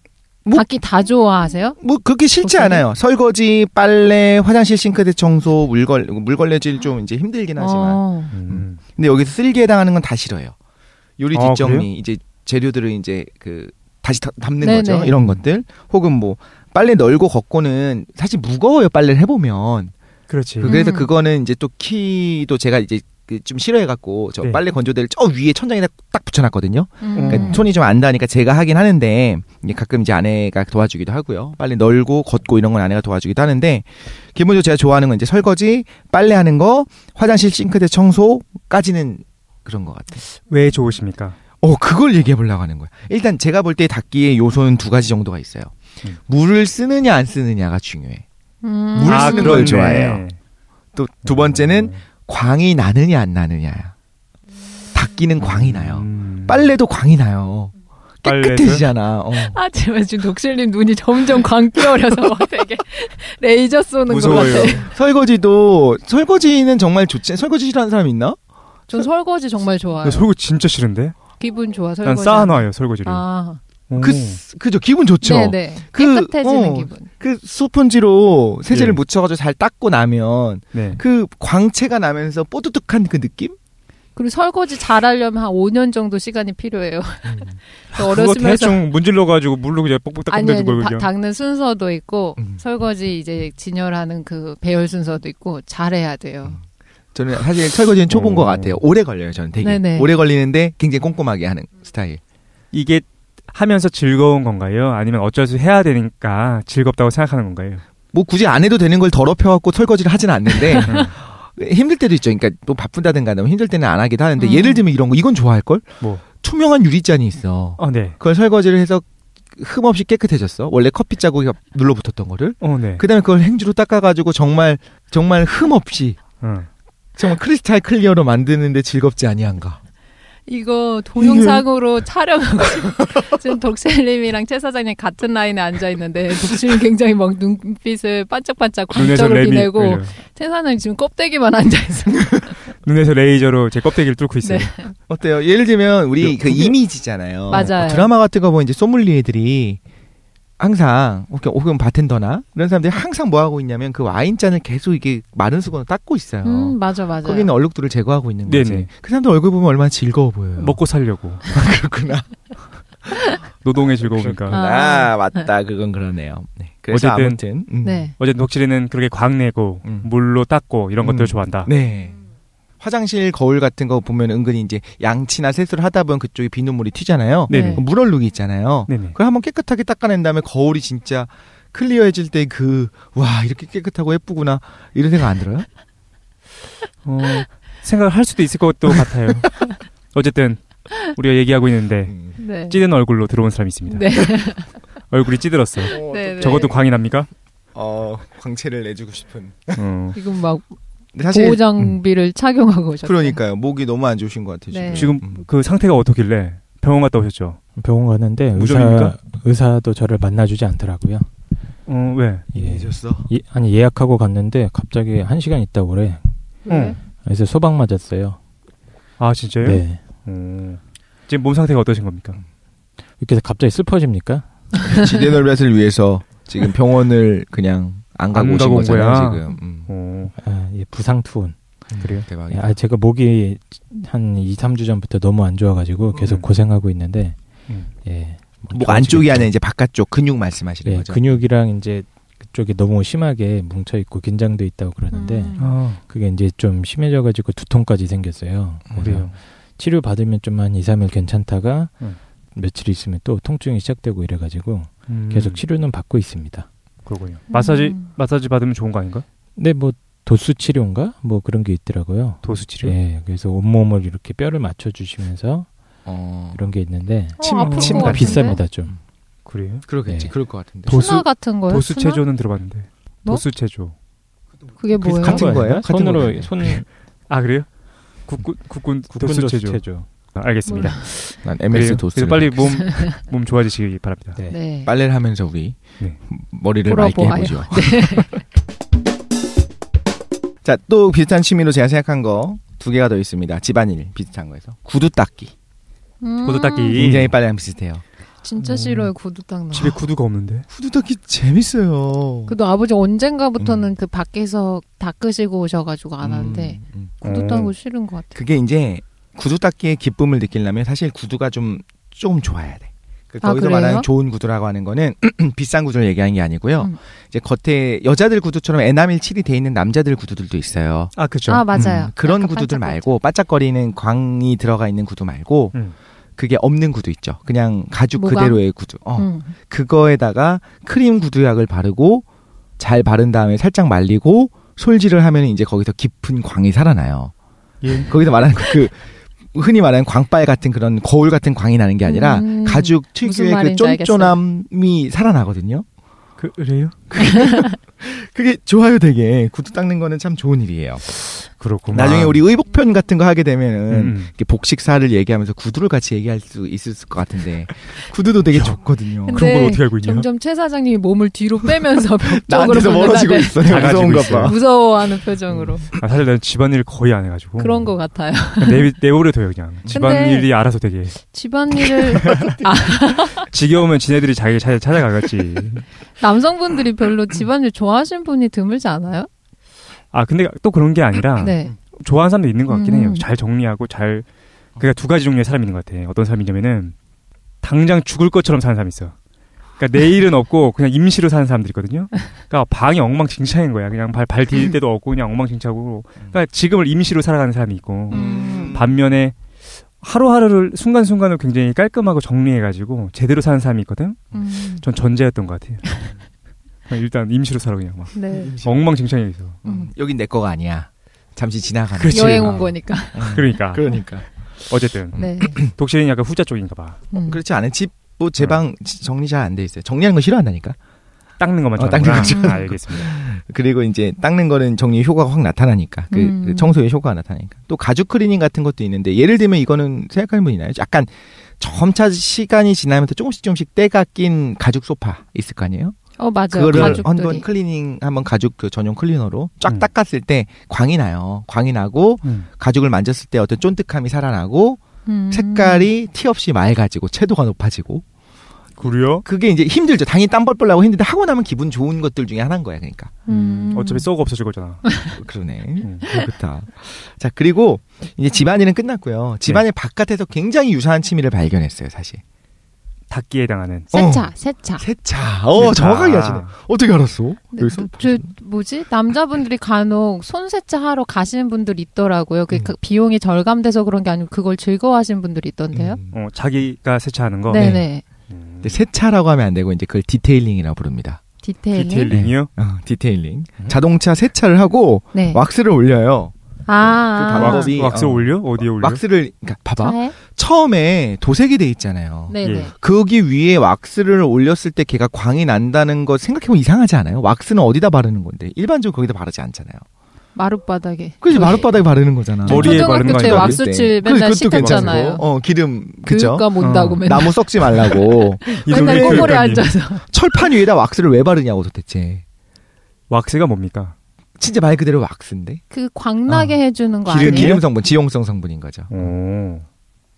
닦기 다 좋아하세요? 뭐 그렇게 싫지 독서는? 않아요. 설거지, 빨래, 화장실 싱크대 청소, 물걸레질 좀 이제 힘들긴 하지만. 근데 여기서 쓸기에 해당하는 건 다 싫어요. 요리 뒷정리, 그래요? 이제 재료들을 이제 다시 담는 네네. 거죠. 이런 것들. 혹은 뭐 빨래 널고 걷고는 사실 무거워요. 빨래를 해보면. 그렇지. 그래서 그거는 이제 또 키도 제가 이제 좀 싫어해갖고 저 네. 빨래 건조대를 저 위에 천장에다 딱 붙여놨거든요. 그러니까 음. 손이 좀 안 닿으니까 제가 하긴 하는데 이제 가끔 이제 아내가 도와주기도 하고요. 빨래 널고 걷고 이런 건 아내가 도와주기도 하는데 기본적으로 제가 좋아하는 건 이제 설거지, 빨래하는 거, 화장실 싱크대 청소까지는 그런 것 같아요. 왜 좋으십니까? 그걸 얘기해 보려고 하는 거야. 일단 제가 볼 때 닦기의 요소는 두 가지 정도가 있어요. 물을 쓰느냐 안 쓰느냐가 중요해. 물 쓰는 걸 그렇네. 좋아해요. 또 두 번째는 광이 나느냐 안 나느냐야. 닦기는 광이 나요. 빨래도 광이 나요. 깨끗해지잖아. 제발 지금 독실님 눈이 점점 광기 어려서 막 되게 레이저 쏘는 것 무서워요. 같아. 설거지는 정말 좋지. 설거지 싫어하는 사람 있나? 전 설거지 정말 좋아요. 나 설거지 진짜 싫은데? 기분 좋아 난 설거지. 쌓아놔요 설거지를. 그죠. 기분 좋죠. 네네. 깨끗해지는 기분. 그 스펀지로 세제를 예. 묻혀가지고 잘 닦고 나면 네. 그 광채가 나면서 뽀드득한 그 느낌? 그리고 설거지 잘하려면 한 5년 정도 시간이 필요해요. 그거 어렸으면서 대충 문질러가지고 물로 그냥 뻑뻑 아니 닦으면 되는 거예요. 닦는 순서도 있고 음. 설거지 이제 진열하는 그 배열 순서도 있고 잘해야 돼요. 저는 사실 설거지는 초보인 것 같아요. 오래 걸려요, 저는 되게. 네네. 오래 걸리는데 굉장히 꼼꼼하게 하는 스타일. 이게 하면서 즐거운 건가요? 아니면 어쩔 수 해야 되니까 즐겁다고 생각하는 건가요? 뭐 굳이 안 해도 되는 걸 더럽혀갖고 설거지를 하지는 않는데 힘들 때도 있죠. 그러니까 또 바쁜다든가 너무 힘들 때는 안 하기도 하는데 예를 들면 이런 거 이건 좋아할걸? 뭐? 투명한 유리잔이 있어. 네. 그걸 설거지를 해서 흠없이 깨끗해졌어. 원래 커피 자국이 눌러붙었던 거를. 네. 그 다음에 그걸 행주로 닦아가지고 정말 흠없이 정말 크리스탈 클리어로 만드는데 즐겁지 아니한가. 이거 동영상으로 촬영하고 지금 독실님이랑 최 사장님 같은 라인에 앉아 있는데 독실님 굉장히 막 눈빛을 반짝반짝 광적을 비내고 최 사장님 지금 껍데기만 앉아 있어요. 눈에서 레이저로 제 껍데기를 뚫고 있어요. 네. 어때요? 예를 들면 우리 그 이미지잖아요. 맞아요. 드라마 같은 거 보면 이제 소믈리에들이 항상 혹은 바텐더나 이런 사람들이 항상 뭐 하고 있냐면 그 와인잔을 계속 이게 마른 수건으로 닦고 있어요. 맞아. 거기는 얼룩들을 제거하고 있는 거지. 네네. 그 사람들 얼굴 보면 얼마나 즐거워 보여요. 먹고 살려고. 그렇구나. 노동의 즐거움이니까. 맞다. 그건 그러네요. 네. 그래서 어쨌든, 아무튼 네. 어쨌든 독실이는 그렇게 광내고 물로 닦고 이런 것들을 좋아한다. 네. 화장실 거울 같은 거 보면 은근히 이제 양치나 세수를 하다 보면 그쪽에 비눗물이 튀잖아요. 네네. 물 얼룩이 있잖아요. 네네. 그걸 한번 깨끗하게 닦아낸 다음에 거울이 진짜 클리어해질 때 와, 이렇게 깨끗하고 예쁘구나. 이런 생각 안 들어요? 생각을 할 수도 있을 것도 같아요. 어쨌든 우리가 얘기하고 있는데 네. 찌든 얼굴로 들어온 사람이 있습니다. 네. 얼굴이 찌들었어요. 네. 저것도 광이 납니까? 광채를 내주고 싶은. 이건 막 근데 사실 보호 장비를 착용하고 오셨어요. 그러니까요. 목이 너무 안 좋으신 것 같아요. 네. 지금 그 상태가 어떻길래 병원 갔다 오셨죠? 병원 갔는데 무좀입니까? 의사도 저를 만나주지 않더라고요. 왜? 잊었어. 아니 예약하고 갔는데 갑자기 1시간 있다고 그래. 왜? 그래서 소방 맞았어요. 아 진짜요? 네. 지금 몸 상태가 어떠신 겁니까? 이렇게 갑자기 슬퍼집니까? 지대널밭을 위해서 지금 병원을 그냥 안 가고 오신 거잖아요. 지금. 예, 부상 투혼. 그래요? 대박이다. 제가 목이 한 2-3주 전부터 너무 안 좋아가지고 계속 고생하고 있는데 예. 목 안쪽이 아니라 이제 바깥쪽 근육 말씀하시는 거죠? 근육이랑 이제 그쪽이 너무 심하게 뭉쳐 있고 긴장돼 있다고 그러는데 그게 이제 좀 심해져가지고 두통까지 생겼어요. 그래요. 치료 받으면 좀 한 2-3일 괜찮다가 며칠 있으면 또 통증이 시작되고 이래가지고 계속 치료는 받고 있습니다. 그렇군요. 마사지 받으면 좋은 거 아닌가? 네, 뭐 도수 치료인가 뭐 그런 게 있더라고요. 도수 치료. 예, 그래서 온몸을 이렇게 뼈를 맞춰주시면서 그런 게 있는데 아플 비쌉니다 좀. 그래요? 그러겠지. 네. 그럴 것 같은데. 수나 같은 거요? 도수 체조는 들어봤는데. 뭐? 도수 체조. 그게 뭐예요? 같은 거예요? 손으로 손 아 그래요? 국군 도수 체조. 알겠습니다. 난 MS 도수. 그래서 빨리 몸 좋아지시기 바랍니다. 네. 네. 빨래를 하면서 우리 네. 머리를 맑게 풀어보아요. 해보죠. 자, 또 비슷한 취미로 제가 생각한 거 2개가 더 있습니다. 집안일 비슷한 거에서 구두 닦기. 구두 닦기. 굉장히 빨래랑 비슷해요. 진짜 싫어요 구두 닦는 거. 집에 구두가 없는데. 구두 닦기 재밌어요. 그래도 아버지 언젠가부터는 그 밖에서 닦으시고 오셔가지고 안 하는데 구두 닦는 거 싫은 것 같아요. 그게 이제 구두 닦기의 기쁨을 느끼려면 사실 구두가 조금 좋아야 돼. 거기서 그래요? 말하는 좋은 구두라고 하는 거는 비싼 구두를 얘기하는 게 아니고요. 이제 겉에 여자들 구두처럼 에나멜 칠이 돼 있는 남자들 구두들도 있어요. 아 그렇죠. 아 맞아요. 그런 약간 구두들 반짝반짝. 말고 바짝거리는 광이 들어가 있는 구두 말고 그게 없는 구두 있죠. 그냥 가죽 뭐가? 그대로의 구두. 그거에다가 크림 구두약을 바르고 잘 바른 다음에 살짝 말리고 솔질을 하면 이제 거기서 깊은 광이 살아나요. 예. 거기서 말하는 그 흔히 말하는 광빨 같은 그런 거울 같은 광이 나는 게 아니라 가죽 무슨 특유의 그 말인지 알겠어요. 쫀쫀함이 살아나거든요. 그래요? 그게 좋아요, 되게. 구두 닦는 거는 참 좋은 일이에요. 그렇구만. 나중에 우리 의복편 같은 거 하게 되면은 이렇게 복식사를 얘기하면서 구두를 같이 얘기할 수 있을 것 같은데 구두도 되게 좋거든요. 근데 그런 걸 어떻게 알고 있냐? 점점 최 사장님이 몸을 뒤로 빼면서 벽 쪽으로 나한테서 멀어지고 보내다가 있어요. 작아지고 무서운가 있어요. 봐. 무서워하는 표정으로 사실 나는 집안일 거의 안 해가지고. 그런 것 같아요. 내버려둬요 그냥. 집안일이 알아서 되게. 집안일을 지겨우면 지네들이 자기 찾아가겠지. 남성분들이 별로 집안일 좋아하시는 분이 드물지 않아요? 아 근데 또 그런 게 아니라 네. 좋아하는 사람도 있는 것 같긴 해요. 잘 정리하고 그러니까 2가지 종류의 사람이 있는 것 같아. 어떤 사람이냐면은 당장 죽을 것처럼 사는 사람이 있어. 그러니까 내일은 없고 그냥 임시로 사는 사람들이 있거든요. 그러니까 방이 엉망진창인 거야. 그냥 발 디딜 데도 없고 그냥 엉망진창으로. 그러니까 지금을 임시로 살아가는 사람이 있고 반면에 하루하루를 순간순간을 굉장히 깔끔하고 정리해가지고 제대로 사는 사람이 있거든. 전 전제였던 것 같아요. 그냥 일단 임시로 살아 그냥 막 네. 엉망진창에 있어. 여긴 내 거가 아니야. 잠시 지나가는. 그렇지. 여행 온 거니까. 그러니까 어쨌든 네. 독실이는 약간 후자 쪽인가 봐. 그렇지 않은 집, 뭐 제 방 정리 잘 안 돼 있어요. 정리하는 거 싫어한다니까. 닦는 것만 닦는 좋아하는구나. 거 좋아하는 알겠습니다. 그리고 이제 닦는 거는 정리 효과가 확 나타나니까. 그 청소의 효과가 나타나니까. 또 가죽 클리닝 같은 것도 있는데 예를 들면 이거는 생각하는 분 있나요? 약간 점차 시간이 지나면서 조금씩 때가 낀 가죽 소파 있을 거 아니에요? 맞아요. 그거를 가죽들이. 한번 클리닝 한번 가죽 그 전용 클리너로 쫙 닦았을 때 광이 나요. 광이 나고 가죽을 만졌을 때 어떤 쫀득함이 살아나고 색깔이 티 없이 맑아지고 채도가 높아지고. 그래요? 그게 이제 힘들죠. 당연히 땀 뻘뻘 나고 힘든데 하고 나면 기분 좋은 것들 중에 하나인 거야. 그러니까. 어차피 썩어 없어질 거잖아. 그러네. 그렇다. 자, 그리고 이제 집안일은 끝났고요. 집안일 바깥에서 굉장히 유사한 취미를 발견했어요. 사실. 닦기에 해당하는. 세차. 세차. 정확하게 하시네. 어떻게 알았어? 뭐지? 남자분들이 간혹 손 세차하러 가시는 분들이 있더라고요. 그 비용이 절감돼서 그런 게 아니고 그걸 즐거워하시는 분들이 있던데요. 자기가 세차하는 거. 네네. 근데 세차라고 하면 안 되고 이제 그걸 디테일링이라고 부릅니다. 디테일링이요? 디테일링. 자동차 세차를 하고 네. 왁스를 올려요. 그 방법이 왁스 올려? 어디에 올려? 왁스를 그러니까 봐봐. 차에? 처음에 도색이 돼 있잖아요. 네네. 예. 거기 위에 왁스를 올렸을 때 걔가 광이 난다는 거 생각해보면 이상하지 않아요? 왁스는 어디다 바르는 건데 일반적으로 거기다 바르지 않잖아요. 마룻바닥에. 그렇지, 마룻바닥에 바르는 거잖아. 머리에 바르는 거 초등학교 때 아니야? 왁스칠 맨날 시켰잖아요. 기름, 그쵸? 교육감 온다고 맨날. 나무 썩지 말라고. 맨날 꼬물에 앉아서. 철판 위에다 왁스를 왜 바르냐고 도대체. 왁스가 뭡니까? 진짜 말 그대로 왁스인데. 그 광나게 해주는 거 아니에요? 기름 성분, 지용성 성분인 거죠.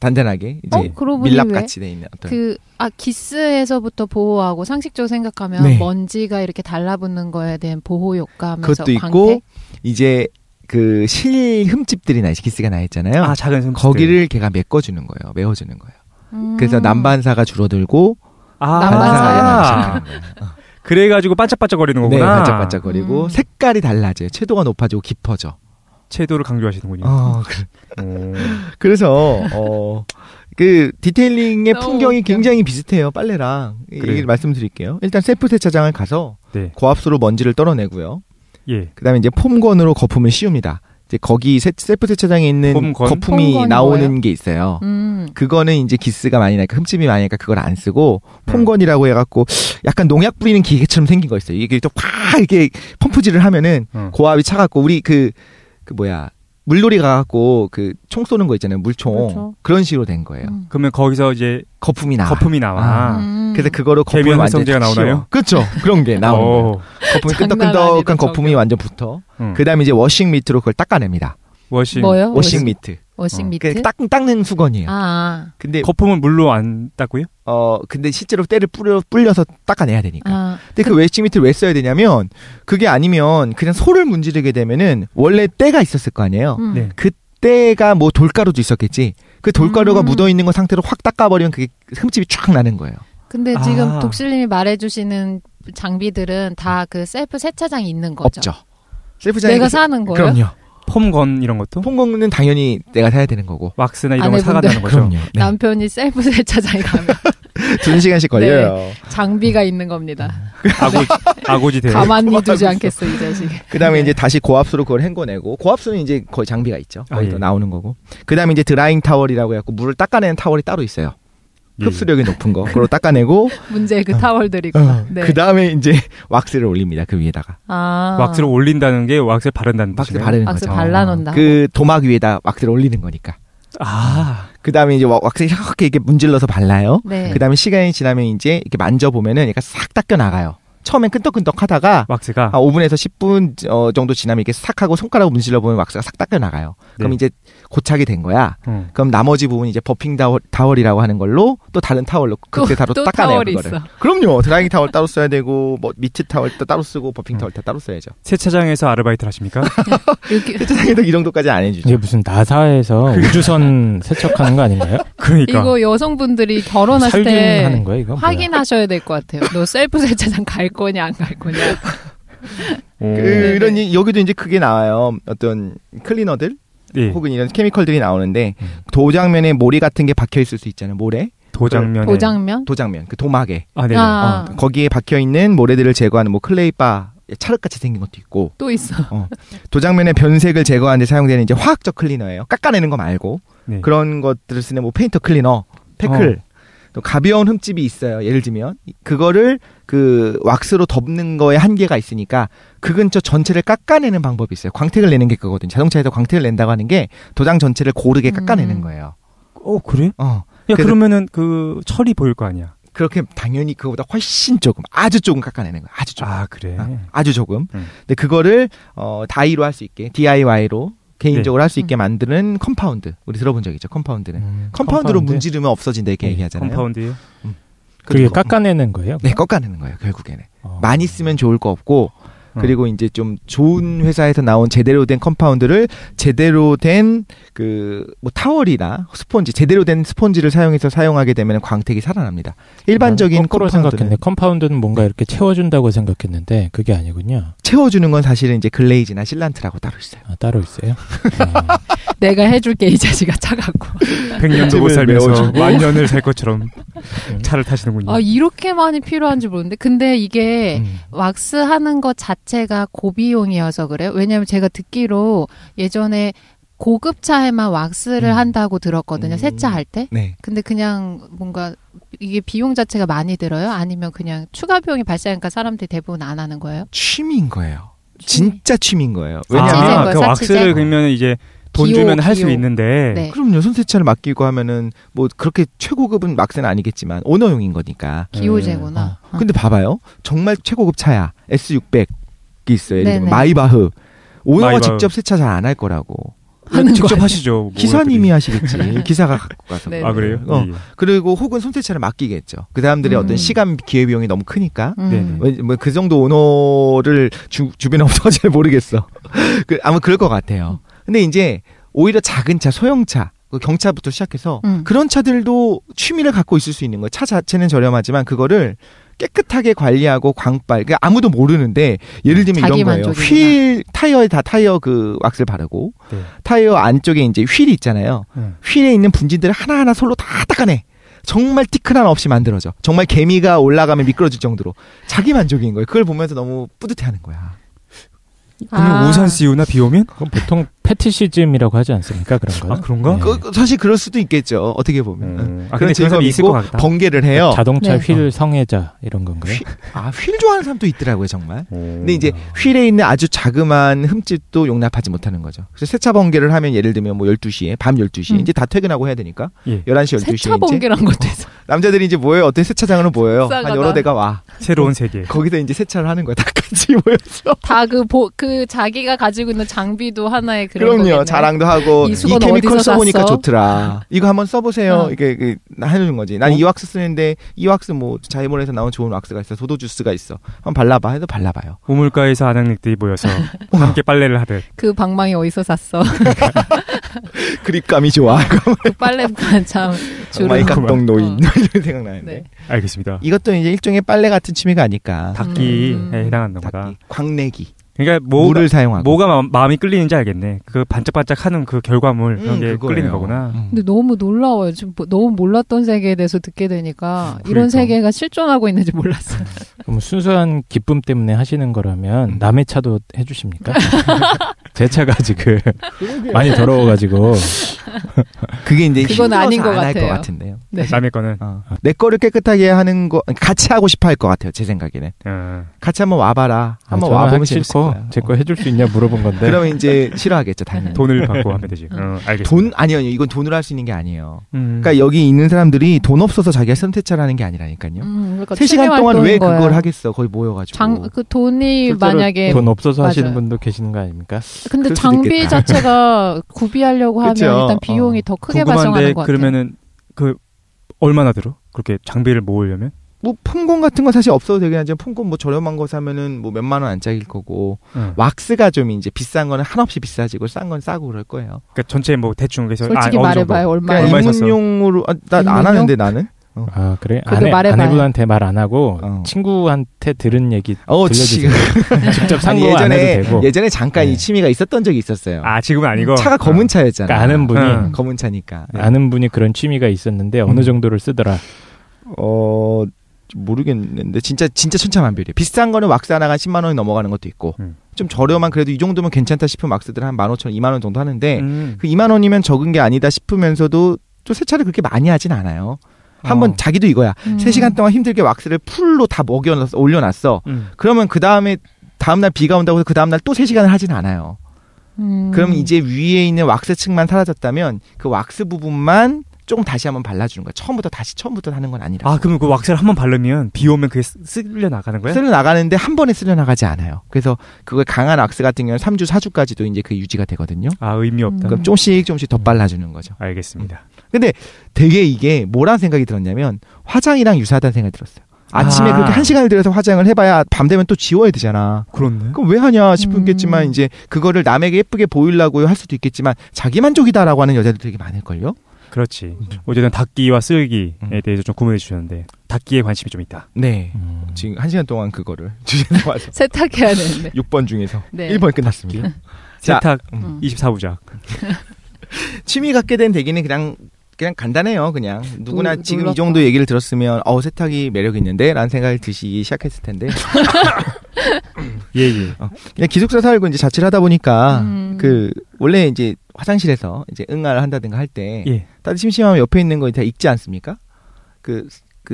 단단하게 이제 밀랍같이 돼 있는 어떤 기스에서부터 보호하고 상식적으로 생각하면 먼지가 이렇게 달라붙는 거에 대한 보호 효과면서 그것도 광택? 있고 이제 그 실 흠집들이 기스가 나 있잖아요. 작은 흠집들. 거기를 걔가 메꿔주는 거예요. 메워주는 거예요. 그래서 남반사가 줄어들고 남반사요? 그래가지고 반짝반짝거리는 거구나. 네, 반짝반짝거리고 색깔이 달라져요. 채도가 높아지고 깊어져. 채도를 강조하시는군요. 그래서 그 디테일링의 풍경이 굉장히 비슷해요. 빨래랑. 얘기를 말씀드릴게요. 일단 셀프 세차장을 가서 고압수로 먼지를 떨어내고요. 그다음에 이제 폼건으로 거품을 씌웁니다. 이제 거기 셀프 세차장에 있는 거품이 나오는 뭐예요? 게 있어요. 그거는 이제 기스가 많이 나니까 흠집이 많이 나니까 그걸 안 쓰고 폼건이라고 해갖고 약간 농약 뿌리는 기계처럼 생긴 거 있어요. 이게 또 확 이렇게 펌프질을 하면은 고압이 차갖고 우리 물놀이 가갖고 총 쏘는 거 있잖아요. 물총. 그렇죠. 그런 식으로 된 거예요. 그러면 거기서 이제 거품이 나와. 그래서 그거를 거품이 완전 성제가 나오나요? 그렇죠. 그런 게 나오는 거품이 끈덕끈덕한 거품이 완전 붙어. 그다음에 이제 워싱 미트로 그걸 닦아냅니다. 뭐요? 워싱 미트. 워싱 미트? 닦는 수건이에요. 근데 거품은 물로 안 닦고요? 근데 실제로 때를 뿌려서 닦아내야 되니까. 근데 그 워싱 미트를 왜 써야 되냐면 그게 아니면 그냥 소를 문지르게 되면은 원래 때가 있었을 거 아니에요. 그 때가 뭐 돌가루도 있었겠지. 그 돌가루가 묻어 있는 거 상태로 확 닦아버리면 그게 흠집이 쫙 나는 거예요. 근데 지금 독실님이 말해주시는 장비들은 다 그 셀프 세차장이 있는 거죠? 없죠. 셀프장이 내가 사는 거예요? 그럼요. 폼건 이런 것도? 폼건은 당연히 내가 사야 되는 거고. 왁스나 이런 거 사간다는 거죠. 그럼요. 네. 남편이 셀프 세차장에 가면 2시간씩 걸려요. 장비가 있는 겁니다. 아고지 돼요. 가만히 두지 않겠어 이 자식. 그다음에 이제 다시 고압수로 그걸 헹궈내고 고압수는 이제 거의 장비가 있죠. 거기서 나오는 거고. 그다음에 이제 드라잉 타월이라고 해갖고 물을 닦아내는 타월이 따로 있어요. 흡수력이 높은 거. 그걸 닦아내고. 문제 그 타월들이구나. 그 다음에 이제 왁스를 올립니다. 그 위에다가. 왁스를 올린다는 게 왁스를 바른다는 왁스 바르는 왁스 거죠. 발라놓는다. 그 도막 위에다 왁스를 올리는 거니까. 그 다음에 이제 왁스를 이렇게 문질러서 발라요. 그 다음에 시간이 지나면 이제 이렇게 만져보면은 얘가 싹 닦여 나가요. 처음엔 끈덕끈덕 하다가 왁스가 5분에서 10분 정도 지나면 이렇게 싹 하고 손가락으로 문질러 보면 왁스가 싹 닦여 나가요. 그럼 이제 고착이 된 거야. 그럼 나머지 부분 이제 버핑 타월이라고 하는 걸로 또 다른 타월로 그때 또 닦아내요. 그거를. 그럼요. 드라이잉 타월 따로 써야 되고 뭐 미트 타월도 따로 쓰고 버핑 타월도 따로 써야죠. 세차장에서 아르바이트를 하십니까? 세차장에도 이 정도까지 안 해주죠. 이게 무슨 나사에서 우주선 세척하는 거 아닌가요? 그러니까 이거 여성분들이 결혼하실 때 하는 거야, 이거? 확인하셔야 될 것 같아요. 너 셀프 세차장 갈 거냐 안 갈 거냐. 이런 여기도 이제 크게 나와요. 어떤 클리너들 혹은 이런 케미컬들이 나오는데 도장면에 모리 같은 게 박혀 있을 수 있잖아요. 모래. 도장면 그 도막에. 네네. 거기에 박혀 있는 모래들을 제거하는 뭐 클레이바 찰흙같이 생긴 것도 있고. 또 있어. 도장면의 변색을 제거하는 데 사용되는 이제 화학적 클리너예요. 깎아내는 거 말고 그런 것들을 쓰는 뭐 페인터 클리너, 패클. 또 가벼운 흠집이 있어요. 예를 들면 그거를 그 왁스로 덮는 거에 한계가 있으니까 그 근처 전체를 깎아내는 방법이 있어요. 광택을 내는 게 그거거든요. 자동차에서 광택을 낸다고 하는 게 도장 전체를 고르게 깎아내는 거예요. 그래? 야, 그러면은 그 철이 보일 거 아니야. 그렇게 당연히 그거보다 훨씬 조금, 아주 조금 깎아내는 거예요. 아주 조금. 그래. 아주 조금. 근데 그거를 다이로 할 수 있게 DIY로 개인적으로 할 수 있게 만드는 컴파운드. 우리 들어본 적 있죠? 컴파운드는. 컴파운드로 문지르면 없어진다 이렇게 얘기하잖아요. 컴파운드요? 그게 깎아내는 거예요? 네, 깎아내는 거예요. 결국에는. 많이 쓰면 좋을 거 없고 그리고 이제 좀 좋은 회사에서 나온 제대로 된 컴파운드를 제대로 된 그 뭐 타월이나 스펀지, 제대로 된 스펀지를 사용하게 되면 광택이 살아납니다. 일반적인 거꾸로 생각했네. 컴파운드는 뭔가 이렇게 채워준다고 생각했는데 그게 아니군요. 채워주는 건 사실은 이제 글레이즈나 실란트라고 따로 있어요. 따로 있어요? 내가 해줄게 이 자식아 차갖고. 100년도 못 살면서 만년을 살 것처럼 차를 타시는군요. 이렇게 많이 필요한지 모르는데 근데 이게 왁스 하는 것 자체가 고비용이어서 그래요. 왜냐하면 제가 듣기로 예전에 고급차에만 왁스를 한다고 들었거든요. 세차할 때. 네. 근데 그냥 뭔가 이게 비용 자체가 많이 들어요? 아니면 그냥 추가 비용이 발생하니까 사람들이 대부분 안 하는 거예요? 취미인 거예요. 진짜 취미인 거예요. 왜냐하면 그 왁스를 그러면 이제 돈 주면 할 수 있는데. 네. 그럼요. 손세차를 맡기고 하면은 뭐 그렇게 최고급은 왁스는 아니겠지만 오너용인 거니까. 기호제구나. 근데 봐봐요. 정말 최고급 차야. S600이 있어요. 예를 들면 마이바흐. 오너가 직접 세차 잘 안 할 거라고. 직접 하시죠. 기사님이 하시겠지. 기사가 갖고 가서. 아, 그래요? 그리고 혹은 손세차를 맡기겠죠. 그 사람들의 어떤 시간 기회비용이 너무 크니까. 뭐 그 정도 오너를 주변에 없어서 잘 모르겠어. 아마 그럴 것 같아요. 근데 이제 오히려 작은 차, 소형차, 경차부터 시작해서 그런 차들도 취미를 갖고 있을 수 있는 거예요. 차 자체는 저렴하지만 그거를 깨끗하게 관리하고 광빨, 그러니까 아무도 모르는데 예를 들면 이런 거예요. 타이어에 다 타이어 그 왁스를 바르고 타이어 안쪽에 이제 휠이 있잖아요. 휠에 있는 분진들을 하나하나 솔로 다 닦아내. 정말 티끌 하나 없이 만들어져. 정말 개미가 올라가면 미끄러질 정도로 자기 만족인 거예요. 그걸 보면서 너무 뿌듯해하는 거야. 그럼 우산 씌우나 비 오면? 그럼 보통 패티시즘이라고 하지 않습니까? 그런 거. 아, 그런가? 네. 사실 그럴 수도 있겠죠. 어떻게 보면. 그런 재미가 있을 것 같다. 번개를 해요. 자동차 휠 성애자 이런 건가요? 휠 좋아하는 사람도 있더라고요, 정말. 근데 이제 휠에 있는 아주 자그마한 흠집도 용납하지 못하는 거죠. 그래서 세차 번개를 하면 예를 들면 뭐 12시에, 밤 12시에 이제 다 퇴근하고 해야 되니까 11시, 12시에 세차 번개란 것도 있어. 남자들이 이제 뭐예요? 어떤 세차장으로 모여요. 한 여러 대가 와. 새로운 세계. 거기서 이제 세차를 하는 거야. 다 같이 모여서. 다 그 자기가 가지고 있는 장비도 하나의 그런 그럼요. 거겠네. 자랑도 하고 이 케미컬 써보니까 좋더라. 이거 한번 써보세요. 이게 해주는 거지. 난 이 왁스 쓰는데 이 왁스 뭐 자이몰에서 나온 좋은 왁스가 있어. 소도 주스가 있어. 한번 발라봐. 해도 발라봐요. 우물가에서 아낙ник들이 모여서 함께 빨래를 하듯. 그 방망이 어디서 샀어? 그립감이 좋아. 그 빨래가 참 방망이 깍동 노인 이런 생각나는데. 네. 알겠습니다. 이것도 이제 일종의 빨래 같은 취미가 아닐까. 닦기에 해당한다 보다. 광내기. 그러니까 물을 사용하고 뭐가 마음이 끌리는지 알겠네. 그 반짝반짝하는 그 결과물 그런 게 끌리는 거구나. 근데 너무 놀라워요. 지금 너무 몰랐던 세계에 대해서 듣게 되니까 이런 세계가 실존하고 있는지 몰랐어요. 그럼 순수한 기쁨 때문에 하시는 거라면 남의 차도 해주십니까? 제 차가 지금 많이 더러워가지고 그게 이제 그건 아닌 것 같아요. 같아요. 같은데요. 네. 남의 거는 내 거를 깨끗하게 하는 거 같이 하고 싶어 할 것 같아요. 제 생각에는. 같이 한번 와봐라. 한번 와보면 싫고 제 거 해줄 수 있냐 물어본 건데. 그러면 이제 싫어하겠죠, 당연히. 돈을 받고 하면 되지. 알겠습니다. 돈 아니요, 이건 돈으로 할 수 있는 게 아니에요. 그러니까 여기 있는 사람들이 돈 없어서 자기가 선택차를 하는 게 아니라니까요. 그러니까 3시간 동안 왜 거예요. 그걸 하겠어? 거의 모여가지고. 그 돈이 만약에 돈 없어서 하시는 분도 계시는 거 아닙니까? 근데 장비 자체가 구비하려고 하면 일단 비용이 더 크게 발생하는 것 같아요. 그러면은 그 얼마나 들어? 그렇게 장비를 모으려면? 뭐 폼건 같은 거 사실 없어도 되긴 하지만 폼건 뭐 저렴한 거 사면은 뭐 몇만 원 안짝일 거고 왁스가 좀 이제 비싼 거는 한없이 비싸지고 싼 건 싸고 그럴 거예요. 그러니까 전체 뭐 대충 그래서 솔직히 말해봐요. 얼마 입문용으로 난 안 하는데 나는. 아 그래? 아내분한테 말 안 하고 친구한테 들은 얘기 들려주세요. 직접 상고 안 해도 되고. 예전에 잠깐 이 취미가 있었던 적이 있었어요. 아 지금은 아니고 차가 검은 차였잖아. 그러니까 아는 분이 검은 차니까 아는 분이 그런 취미가 있었는데 어느 정도를 쓰더라. 모르겠는데 진짜 천차만별이에요. 비싼 거는 왁스 하나가 10만 원이 넘어가는 것도 있고 좀 저렴한 그래도 이 정도면 괜찮다 싶은 왁스들은 한 15,000원, 2만 원 정도 하는데 그 2만 원이면 적은 게 아니다 싶으면서도 또 세차를 그렇게 많이 하진 않아요. 한번 자기도 이거야. 3시간 동안 힘들게 왁스를 풀로 다 올려놨어. 그러면 그 다음날 비가 온다고 해서 그 다음날 또 3시간을 하진 않아요. 그럼 이제 위에 있는 왁스 층만 사라졌다면 그 왁스 부분만 조금 다시 한번 발라주는 거야. 처음부터 하는 건 아니라. 아, 그럼 그 왁스를 한번 바르면 비 오면 그게 쓸려 나가는 거야? 쓸려 나가는데 한 번에 쓸려 나가지 않아요. 그래서 그걸 강한 왁스 같은 경우는 3주, 4주까지도 이제 그 유지가 되거든요. 아, 의미 없다. 그럼 조금씩 더 발라주는 거죠. 알겠습니다. 근데 되게 이게 뭐라는 생각이 들었냐면 화장이랑 유사하다는 생각이 들었어요. 아침에 그렇게 1시간을 들여서 화장을 해봐야 밤 되면 또 지워야 되잖아. 그렇네. 그럼 왜 하냐 싶겠지만 이제 그거를 남에게 예쁘게 보이려고 할 수도 있겠지만 자기 만족이다라고 하는 여자들 되게 많을걸요? 그렇지. 어쨌든 닦기와 쓸기에 대해서 좀 구분해 주셨는데 닦기에 관심이 좀 있다. 네. 지금 1시간 동안 그거를 주제에 와서 세탁해야 되는데 6번 중에서 네. 1번 끝났습니다. 세탁 24부작. 취미 갖게 된 계기는 그냥 간단해요. 그냥 누구나 지금 이 정도 얘기를 들었으면 세탁이 매력 있는데 라는 생각을 드시기 시작했을 텐데 예. 그냥 기숙사 살고 이제 자취를 하다 보니까 그 원래 이제 화장실에서 이제 응아를 한다든가 할 때 다들 심심하면 옆에 있는 거 다 읽지 않습니까? 그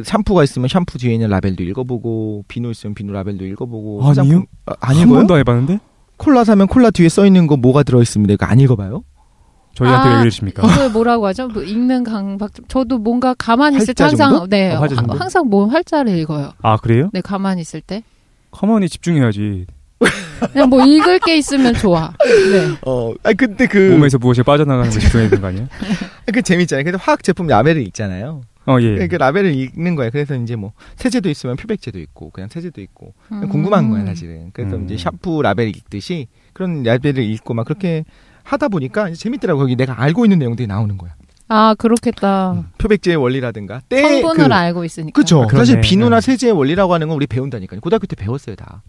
샴푸가 있으면 샴푸 뒤에 있는 라벨도 읽어보고 비누 있으면 비누 라벨도 읽어보고 아니요? 안 한 읽어요? 번도 안 해봤는데? 콜라 사면 콜라 뒤에 써 있는 거 뭐가 들어 있습니다. 이거 안 읽어봐요? 저희한테 왜 그러십니까? 이걸 뭐라고 하죠? 뭐 읽는 강박. 저도 뭔가 가만히 있을 때 활자 항상 정도? 네 활자 정도? 항상 뭐 활자를 읽어요. 아 그래요? 네 가만히 있을 때 가만히 집중해야지. 그냥 뭐 읽을 게 있으면 좋아. 네. 근데 몸에서 무엇이 빠져나가는 거 집중해야 되는 거 아니에요? 그 재밌잖아요. 근데 화학 제품 라벨을 읽잖아요. 예. 그 라벨을 읽는 거예요. 그래서 이제 뭐 세제도 있으면 표백제도 있고 그냥 세제도 있고 궁금한 거야 사실은. 그래서 이제 샴푸 라벨 읽듯이 그런 라벨을 읽고 막 그렇게 하다 보니까 이제 재밌더라고. 거기 내가 알고 있는 내용들이 나오는 거야. 아 그렇겠다. 표백제의 원리라든가 성분을 알고 있으니까. 그렇죠. 그러네. 사실 비누나 세제의 원리라고 하는 건 우리 배운다니까요. 고등학교 때 배웠어요 다.